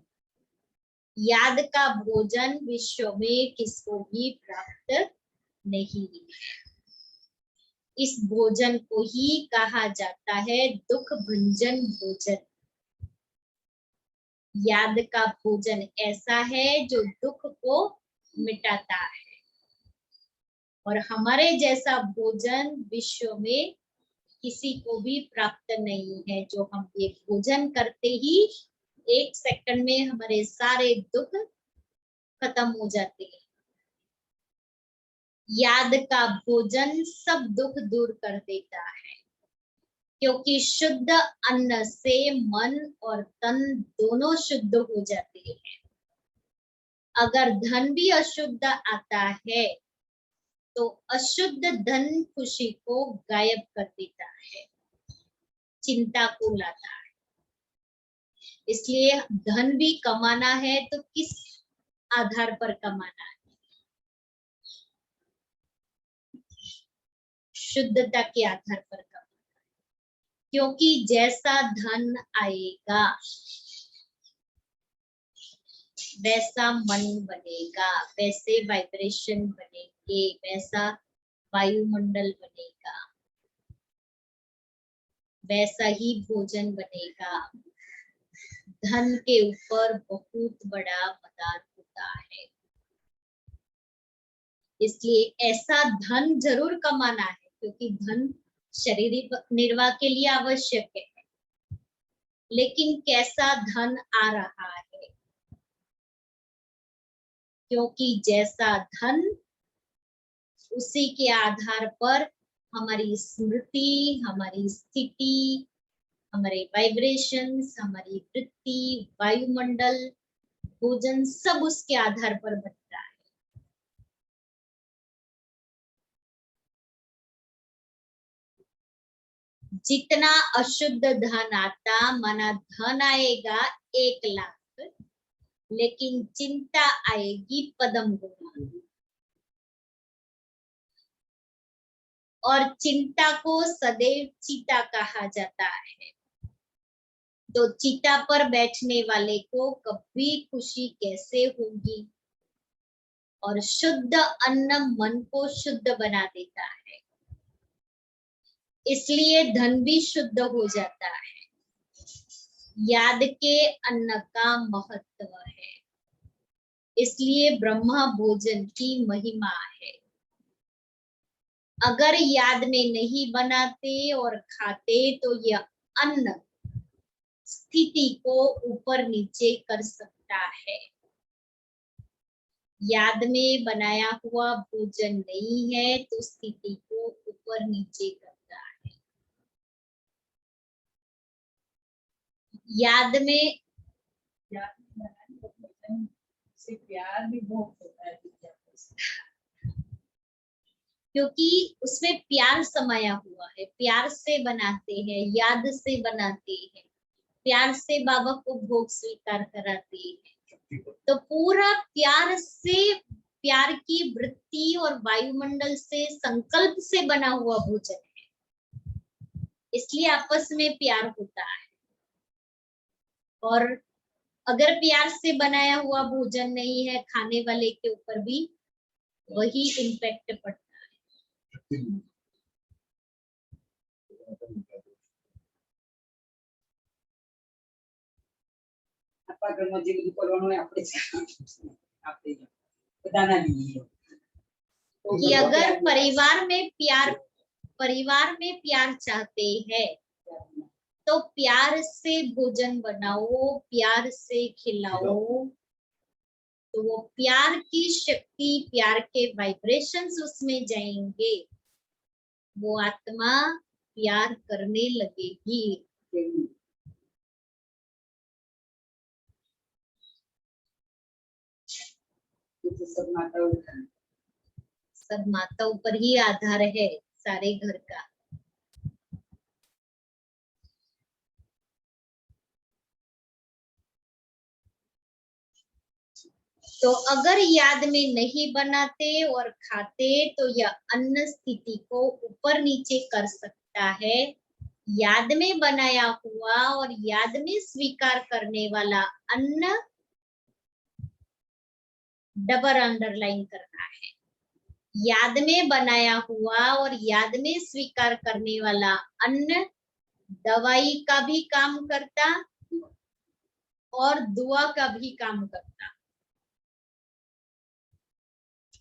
याद का भोजन विश्व में किसको भी प्राप्त नहीं है। इस भोजन को ही कहा जाता है दुख भंजन भोजन। याद का भोजन ऐसा है जो दुख को मिटाता है और हमारे जैसा भोजन विश्व में किसी को भी प्राप्त नहीं है। जो हम ये भोजन करते ही 1 सेकंड में हमारे सारे दुख खत्म हो जाते हैं। याद का भोजन सब दुख दूर कर देता है, क्योंकि शुद्ध अन्न से मन और तन दोनों शुद्ध हो जाते हैं। अगर धन भी अशुद्ध आता है तो अशुद्ध धन खुशी को गायब कर देता है, चिंता को लाता है। इसलिए धन भी कमाना है तो किस आधार पर कमाना है? शुद्धता के आधार पर कमाना है, क्योंकि जैसा धन आएगा वैसा मन बनेगा, वैसे वाइब्रेशन बनेंगे, वैसा वायुमंडल बनेगा, वैसा ही भोजन बनेगा। धन के ऊपर बहुत बड़ा मदार होता है, इसलिए ऐसा धन जरूर कमाना है, क्योंकि धन शारीरिक निर्वाह के लिए आवश्यक है। लेकिन कैसा धन आ रहा है? क्योंकि जैसा धन, उसी के आधार पर हमारी स्मृति, हमारी स्थिति, हमारे वाइब्रेशंस, हमारी वृत्ति, वायुमंडल, भोजन सब उसके आधार पर बनता है। जितना अशुद्ध धन आता, माना धन आएगा 1 लाख, लेकिन चिंता आएगी पदम गुना। और चिंता को सदैव चीता कहा जाता है। तो चीता पर बैठने वाले को कभी खुशी कैसे होगी? और शुद्ध अन्न मन को शुद्ध बना देता है, इसलिए धन भी शुद्ध हो जाता है। याद के अन्न का महत्व है, इसलिए ब्रह्मा भोजन की महिमा है। अगर याद में नहीं बनाते और खाते तो यह अन्न स्थिति को ऊपर नीचे कर सकता है। याद में बनाया हुआ भोजन नहीं है तो स्थिति को ऊपर नीचे करता है। याद में बनाने का भोजन से प्यार भी बहुत होता है, क्योंकि उसमें प्यार समाया हुआ है। प्यार से बनाते हैं, याद से बनाते हैं, प्यार से बाबा को भोग स्वीकार कराते हैं। तो पूरा प्यार से, प्यार की वृत्ति और वायुमंडल से, संकल्प से बना हुआ भोजन है, इसलिए आपस में प्यार होता है। और अगर प्यार से बनाया हुआ भोजन नहीं है, खाने वाले के ऊपर भी वही इम्पैक्ट पड़ता है। અપાકર્મમાં જે બધું કરવાનું હોય આપણે જ આપણે જ બધાના લઈએ તો कि अगर બધા परिवार में प्यार चाहते हैं तो प्यार से भोजन बनाओ, प्यार से खिलाओ, तो वो प्यार की शक्ति, प्यार के वाइब्रेशंस उसमें जाएंगे, वो आत्मा प्यार करने लगेगी। કેવું. એ તો सब माताओं का सब माताओं पर ही आधार है सारे घर का। तो अगर याद में नहीं बनाते और खाते तो यह अन्न स्थिति को ऊपर नीचे कर सकता है। याद में बनाया हुआ और याद में स्वीकार करने वाला अन्न, डबल अंडरलाइन करना है, याद में बनाया हुआ और याद में स्वीकार करने वाला अन्न दवाई का भी काम करता और दुआ का भी काम करता।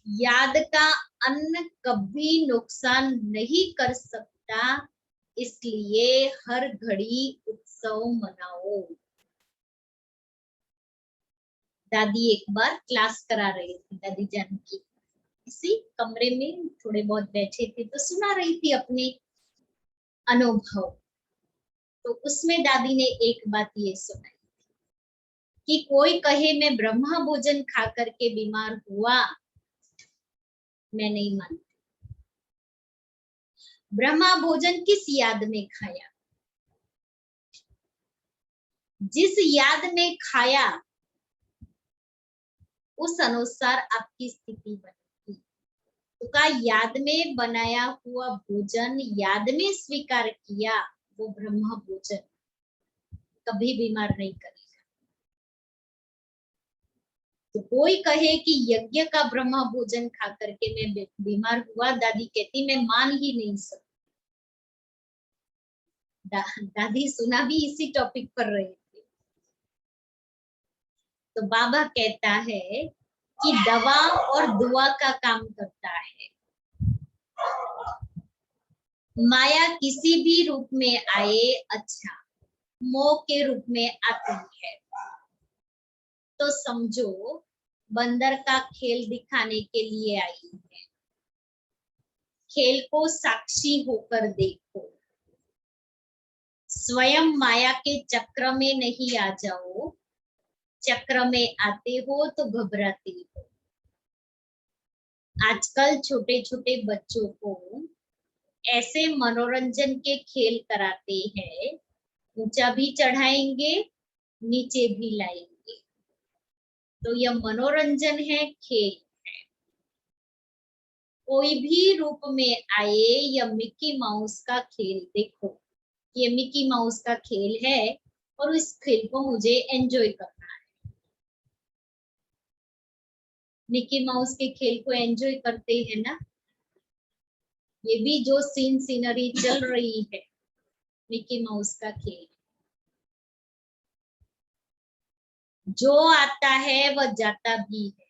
याद का अन्न कभी नुकसान नहीं कर सकता, इसलिए हर घड़ी उत्सव मनाओ। दादी एक बार क्लास करा रही थी, दादी जान की इसी कमरे में थोड़े बहुत बैठे थे तो सुना रही थी अपने अनुभव। तो उसमें दादी ने एक बात ये सुनाई कि कोई कहे मैं ब्रह्मा भोजन खा करके बीमार हुआ, मैं नहीं मानती। ब्रह्मा भोजन किस याद में खाया? जिस याद में खाया उस अनुसार आपकी स्थिति बनेगी। तो का याद में बनाया हुआ भोजन, याद में स्वीकार किया, वो ब्रह्म भोजन कभी बीमार नहीं करेगा। तो कोई कहे कि यज्ञ का ब्रह्म भोजन खा करके मैं बीमार हुआ, दादी कहती मैं मान ही नहीं सकती। दादी सुना भी इसी टॉपिक पर रही थी। तो बाबा कहता है कि दवा और दुआ का काम करता है। माया किसी भी रूप में आए, अच्छा मोह के रूप में आती है तो समझो बंदर का खेल दिखाने के लिए आई है। खेल को साक्षी होकर देखो, स्वयं माया के चक्र में नहीं आ जाओ। चक्र में आते हो तो घबराते हो। आजकल छोटे छोटे बच्चों को ऐसे मनोरंजन के खेल कराते हैं, ऊंचा भी चढ़ाएंगे, नीचे भी लाएंगे। तो यह मनोरंजन है, खेल है। कोई भी रूप में आए, यह मिकी माउस का खेल देखो, ये मिकी माउस का खेल है और इस खेल को मुझे एंजॉय करना है। मिकी माउस के खेल को एंजॉय करते हैं ना। ये भी जो सीनरी चल रही है मिकी माउस का खेल। जो आता है वह जाता भी है।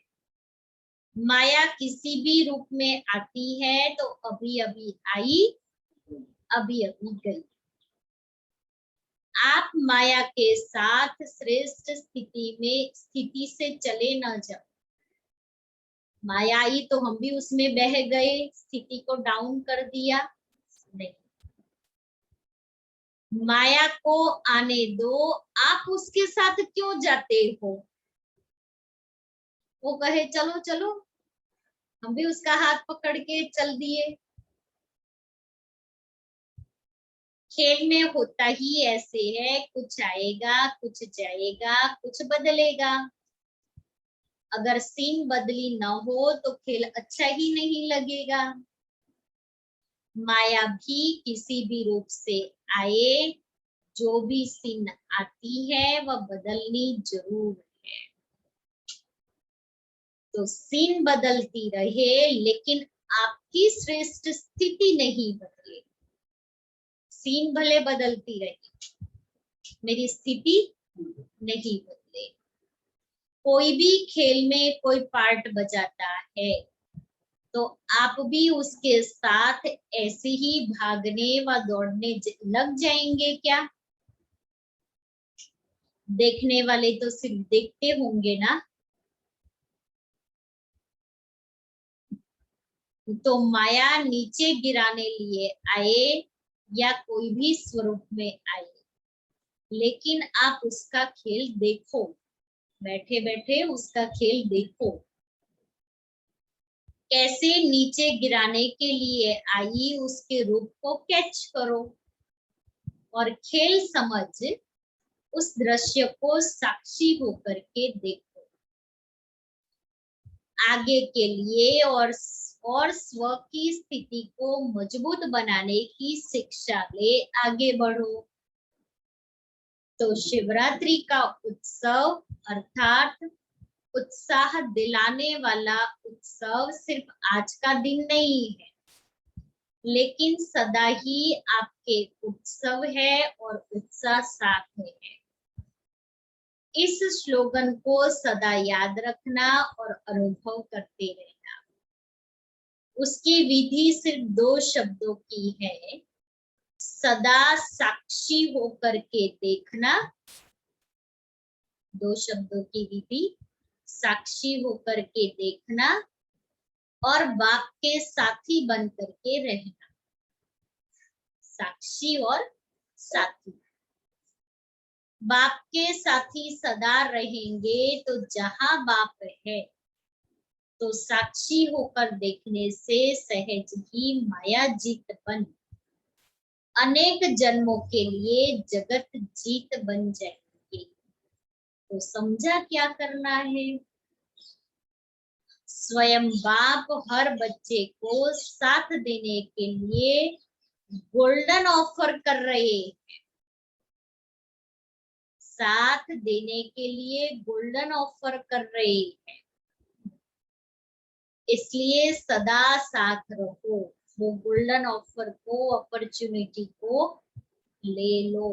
माया किसी भी रूप में आती है तो अभी अभी आई, अभी अभी गई। आप माया के साथ श्रेष्ठ स्थिति से चले न जाओ। माया आई तो हम भी उसमें बह गए, स्थिति को डाउन कर दिया, नहीं। माया को आने दो, आप उसके साथ क्यों जाते हो? वो कहे चलो चलो, हम भी उसका हाथ पकड़ के चल दिए। खेल में होता ही ऐसे है, कुछ आएगा, कुछ जाएगा, कुछ बदलेगा। अगर सीन बदली न हो तो खेल अच्छा ही नहीं लगेगा। माया भी किसी भी रूप से आए, जो भी सीन आती है वह बदलनी जरूर है। तो सीन बदलती रहे लेकिन आपकी श्रेष्ठ स्थिति नहीं बदले। सीन भले बदलती रहे, मेरी स्थिति नहीं बदले। कोई भी खेल में कोई पार्ट बजाता है तो आप भी उसके साथ ऐसे ही भागने व दौड़ने लग जाएंगे क्या? देखने वाले तो सिर्फ देखते होंगे ना। तो माया नीचे गिराने लिए आए या कोई भी स्वरूप में आए, लेकिन आप उसका खेल देखो, बैठे बैठे उसका खेल देखो। कैसे नीचे गिराने के लिए आई उसके रूप को कैच करो और खेल समझ उस दृश्य को साक्षी होकर के देखो। आगे के लिए और स्व की स्थिति को मजबूत बनाने की शिक्षा ले आगे बढ़ो। तो शिवरात्रि का उत्सव अर्थात उत्साह दिलाने वाला उत्सव सिर्फ आज का दिन नहीं है, लेकिन सदा ही आपके उत्सव है और उत्साह साथ में है। इस स्लोगन को सदा याद रखना और अनुभव करते रहना। उसकी विधि सिर्फ 2 शब्दों की है, सदा साक्षी होकर के देखना। 2 शब्दों की विधि, साक्षी होकर के देखना और बाप के साथी बन करके रहना। साक्षी और साथी, बाप के साथी सदा रहेंगे तो जहां बाप है तो साक्षी होकर देखने से सहज ही माया जीत बन अनेक जन्मों के लिए जगत जीत बन जाएंगे। तो समझा क्या करना है? स्वयं बाप हर बच्चे को साथ देने के लिए गोल्डन ऑफर कर रहे हैं, साथ देने के लिए गोल्डन ऑफर कर रहे हैं। इसलिए सदा साथ रहो, वो गोल्डन ऑफर को, अपॉर्चुनिटी को ले लो।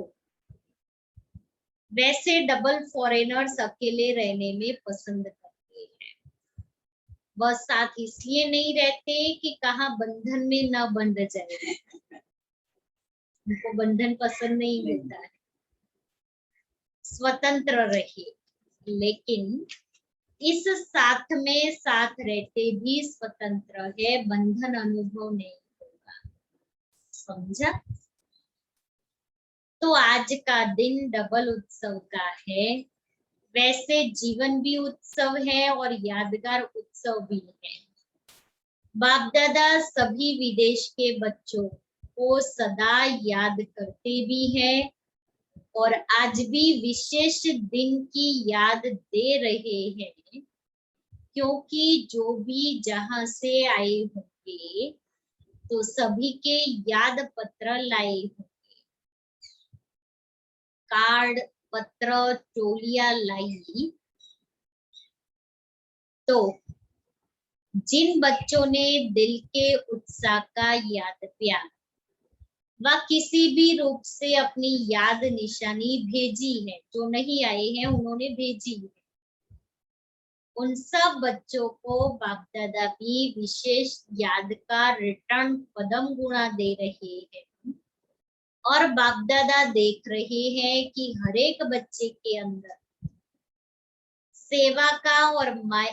वैसे डबल फॉरेनर्स अकेले रहने में पसंद करते हैं, वह साथ इसलिए नहीं रहते कि कहाँ बंधन में न बंध जाए, उनको बंधन पसंद नहीं होता है, स्वतंत्र रहे। लेकिन इस साथ में साथ रहते भी स्वतंत्र है, बंधन अनुभव नहीं होगा। समझा? तो आज का दिन डबल उत्सव का है। वैसे जीवन भी उत्सव है और यादगार उत्सव भी है। बाप दादा सभी विदेश के बच्चों को सदा याद करते भी हैं और आज भी विशेष दिन की याद दे रहे हैं, क्योंकि जो भी जहां से आए होंगे तो सभी के याद पत्र लाए होंगे, कार्ड पत्र टोलियां लाई। तो जिन बच्चों ने दिल के उत्साह का याद प्यार व किसी भी रूप से अपनी याद निशानी भेजी है, जो नहीं आए हैं उन्होंने भेजी है, उन सब बच्चों को बाप दादा भी विशेष याद का रिटर्न पदम गुणा दे रहे हैं और बाप दादा देख रहे हैं कि हर एक बच्चे के अंदर सेवा का और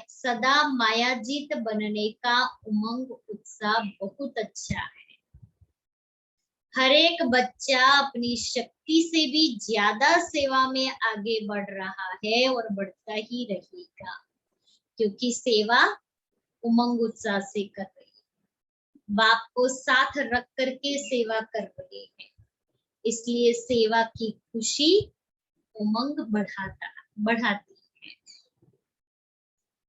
सदा मायाजीत बनने का उमंग उत्साह बहुत अच्छा है। हर एक बच्चा अपनी शक्ति से भी ज्यादा सेवा में आगे बढ़ रहा है और बढ़ता ही रहेगा, क्योंकि सेवा उमंग उत्साह से कर रही है, बाप को साथ रख करके सेवा कर रहे हैं, इसलिए सेवा की खुशी उमंग बढ़ाती है।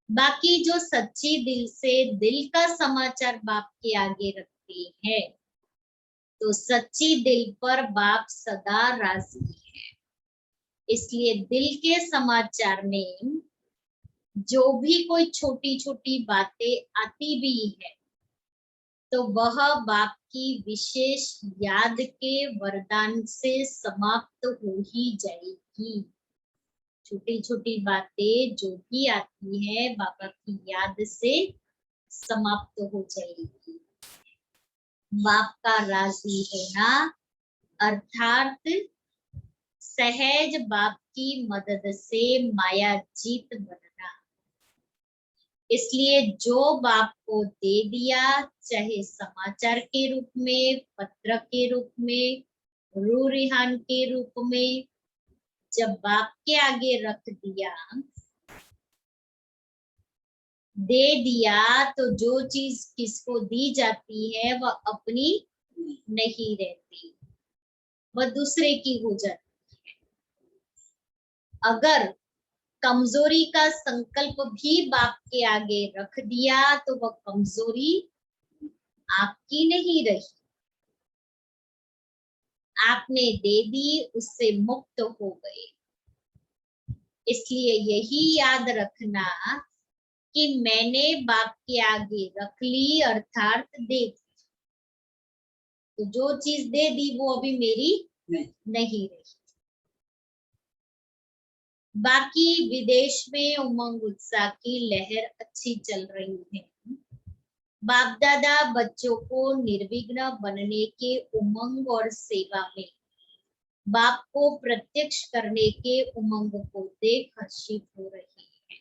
बाकी जो सच्ची दिल से दिल का समाचार बाप के आगे रखते हैं तो सच्ची दिल पर बाप सदा राजी है। इसलिए दिल के समाचार में जो भी कोई छोटी छोटी बातें आती भी है तो वह बाप की विशेष याद के वरदान से समाप्त हो ही जाएगी। छोटी छोटी बातें जो भी आती है बाबा की याद से समाप्त हो जाएगी। बाप का राजी होना अर्थात सहज बाप की मदद से माया जीत बनना। इसलिए जो बाप को दे दिया, चाहे समाचार के रूप में, पत्र के रूप में, रूह रिहान के रूप में, जब बाप के आगे रख दिया, दे दिया, तो जो चीज किसको दी जाती है वह अपनी नहीं रहती, वह दूसरे की हो जाती है। अगर कमजोरी का संकल्प भी बाप के आगे रख दिया तो वह कमजोरी आपकी नहीं रही, आपने दे दी, उससे मुक्त हो गए। इसलिए यही याद रखना कि मैंने बाप के आगे रख ली अर्थात दे दी, तो जो चीज दे दी वो अभी मेरी नहीं रही। बाकी विदेश में उमंग उत्साह की लहर अच्छी चल रही है। बाप दादा बच्चों को निर्विघ्न बनने के उमंग और सेवा में बाप को प्रत्यक्ष करने के उमंग को देख हर्षित हो रही है।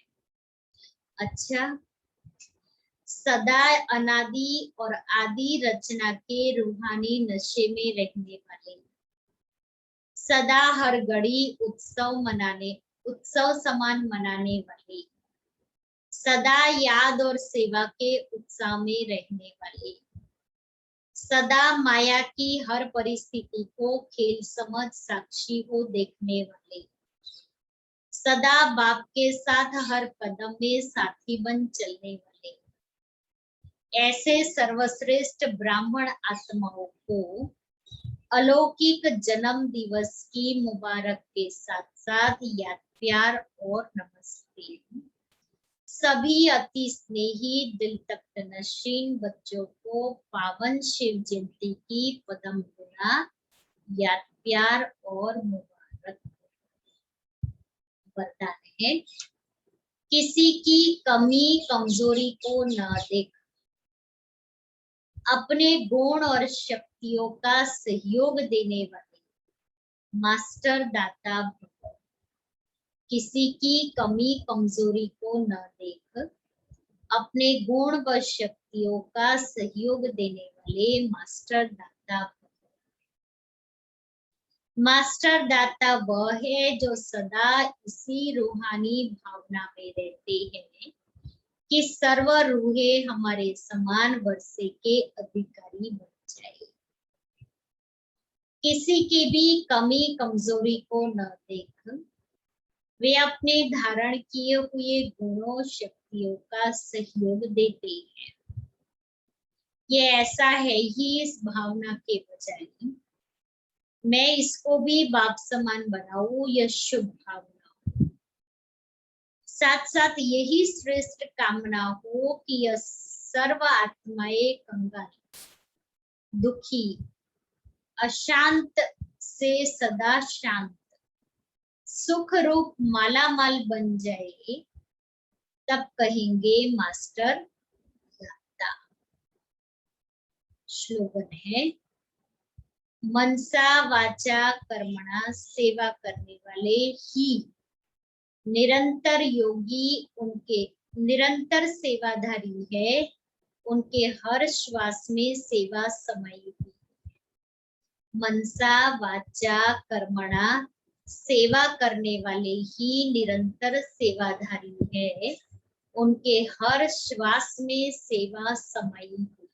अच्छा, सदा अनादि और आदि रचना के रूहानी नशे में रहने वाले, सदा हर घड़ी उत्सव समान मनाने वाले, सदा याद और सेवा के उत्साह में रहने वाले, सदा माया की हर परिस्थिति को खेल समझ साक्षी हो देखने वाले, सदा बाप के साथ हर कदम में साथी बन चलने वाले, ऐसे सर्वश्रेष्ठ ब्राह्मण आत्माओं को अलौकिक जन्म दिवस की मुबारक के साथ साथ याद, प्यार और नमस्ते। सभी अति स्नेही दिल तख्त नशीन बच्चों को पावन शिव जयंती की पदम गुना याद, प्यार और मुबारक। वरदान है, किसी की कमी कमजोरी को न देख अपने गुण और शक्तियों का सहयोग देने वाले मास्टर दाता भव। किसी की कमी कमजोरी को न देख अपने गुण व शक्तियों का सहयोग देने वाले मास्टर दाता भव। मास्टर दाता वह है जो सदा इसी रूहानी भावना में रहते हैं कि सर्व रूहें हमारे समान वर्षे के अधिकारी बन जाए। किसी की भी कमी कमजोरी को न देख वे अपने धारण किए हुए गुणों शक्तियों का सहयोग देते हैं। ये ऐसा है ही इस भावना के बजाय मैं इसको भी बाप समान बनाऊं, यह शुभ भावना। साथ साथ यही श्रेष्ठ कामना हो कि यह सर्व आत्माएं कंगाल, दुखी, अशांत से सदा शांत, सुख रूप माला माल बन जाए, तब कहेंगे मास्टर दाता। श्लोगन है, मनसा वाचा कर्मणा सेवा करने वाले ही निरंतर योगी, उनके निरंतर सेवाधारी है, उनके हर श्वास में सेवा समाई हुई। मनसा वाचा कर्मणा सेवा करने वाले ही निरंतर सेवाधारी है, उनके हर श्वास में सेवा समाई हुई।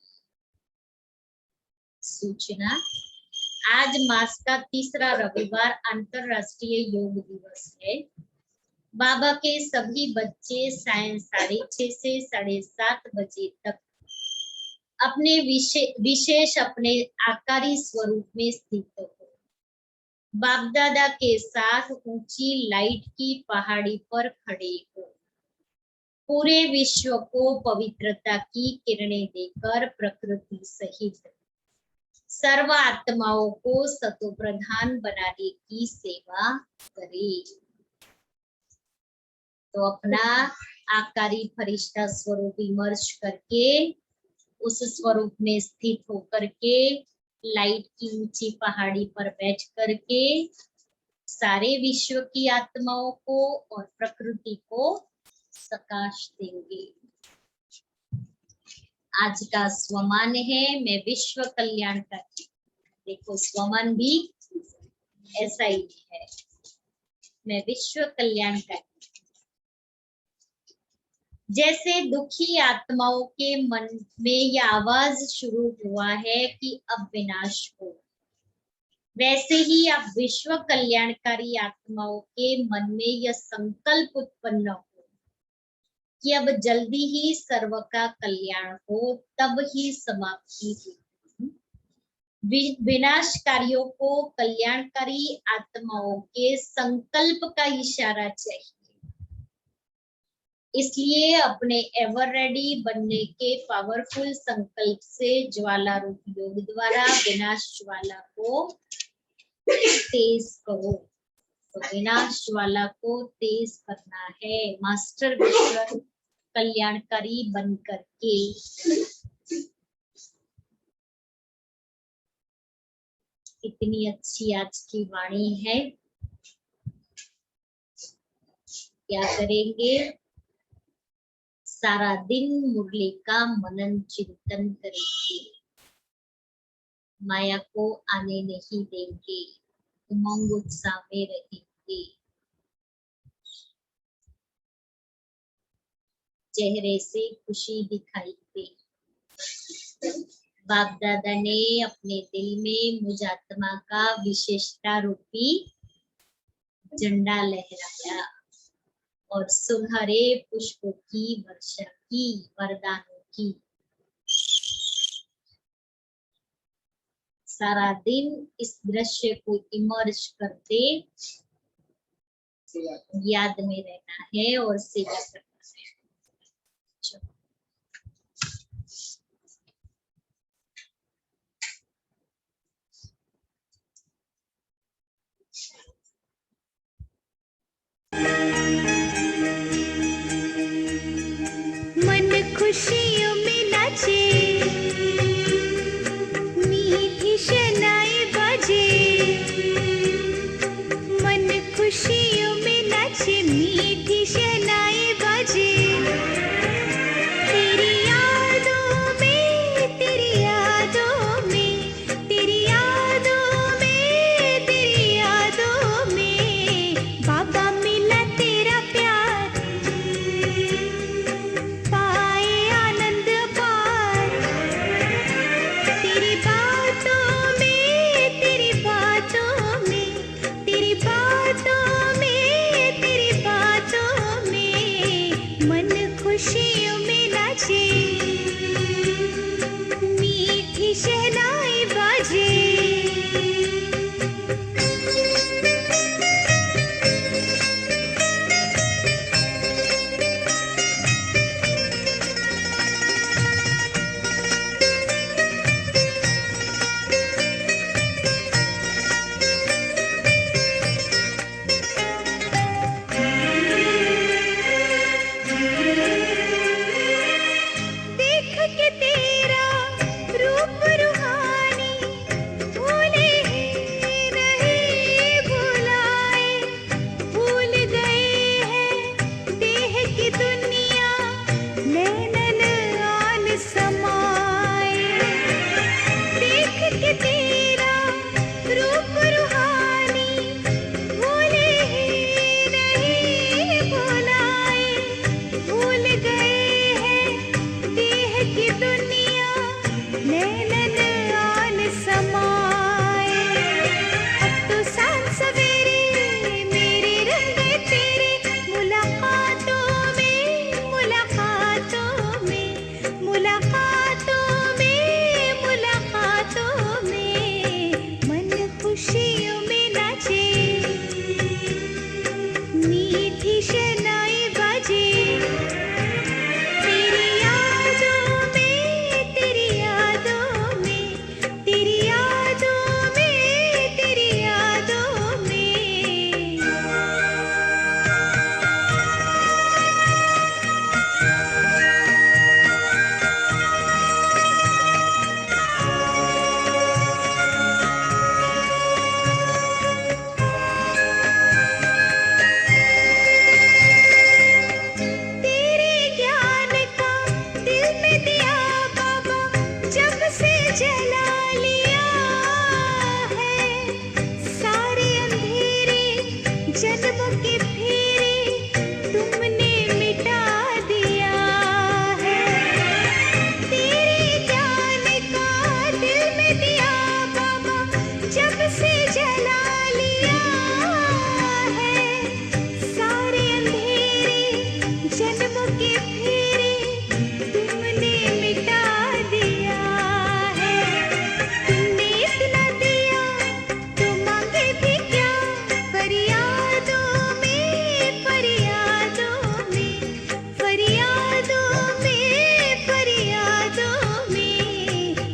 सूचना, आज मास का तीसरा रविवार अंतरराष्ट्रीय योग दिवस है। बाबा के सभी बच्चे सायं 6:30 से 7:30 बजे तक अपने विशेष अपने आकारी स्वरूप में स्थित हो। बाप दादा के साथ ऊंची लाइट की पहाड़ी पर खड़े हो, पूरे विश्व को पवित्रता की किरणें देकर प्रकृति सहित सर्व आत्माओं को सतो प्रधान बनाने की सेवा करें। तो अपना आकारी फरिश्ता स्वरूप इमर्ज करके उस स्वरूप में स्थित होकर के लाइट की ऊंची पहाड़ी पर बैठ करके सारे विश्व की आत्माओं को और प्रकृति को प्रकाश देंगे। आज का स्वमान है मैं विश्व कल्याणकारी। देखो स्वमान भी ऐसा ही है, मैं विश्व कल्याणकारी। जैसे दुखी आत्माओं के मन में यह आवाज शुरू हुआ है कि अब विनाश हो, वैसे ही अब विश्व कल्याणकारी आत्माओं के मन में यह संकल्प उत्पन्न हो कि अब जल्दी ही सर्व का कल्याण हो, तब ही समाप्ति होगी। विनाशकारियों को कल्याणकारी आत्माओं के संकल्प का इशारा चाहिए। इसलिए अपने एवर रेडी बनने के पावरफुल संकल्प से ज्वाला रूप योग द्वारा विनाश ज्वाला को तेज करो। तो विनाश ज्वाला को तेज करना है मास्टर विश्व कल्याणकारी बन करके। इतनी अच्छी आज की वाणी है। क्या करेंगे? सारा दिन मुरली का मनन चिंतन करेंगे, माया को आने नहीं देंगे, उमंग उत्साह में रहेंगे, चेहरे से खुशी दिखाई दे। बाप दादा ने अपने दिल में मुझ आत्मा का विशेषता रूपी झंडा लहराया और सुनहरे पुष्पों की वर्षा की, वरदानों की। सारा दिन इस दृश्य को इमर्ज करते याद में रहना है और सेवा करना है। मन खुशियों में नाचे, मीठी शनाएं बजे। मन खुशियों में नाचे, मीठी शनाएं बजे।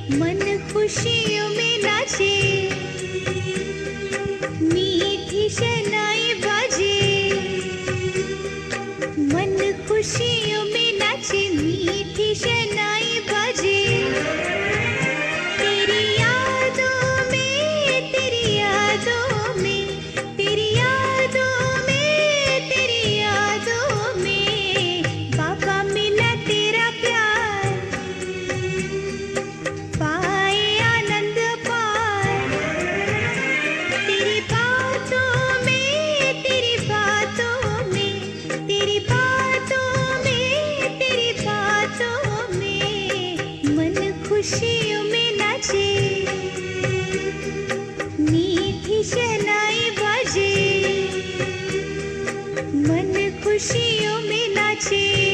मन खुशियों में नाचे, मीठी शहनाई बाजे, मन खुशियों में नाचे, मीठी शहनाई बाजे। तेरी यादों में, तेरी यादों में, तेरी यादों में, तेरी यादों में बाबा मिला तेरा प्यार, पाए आनंद पार। तेरी बातों में, तेरी बातों में, तेरी बातों में, तेरी बातों में मन खुशियों में नाचे, मीठी शहनाई बाजे, मन खुशियों में नाचे।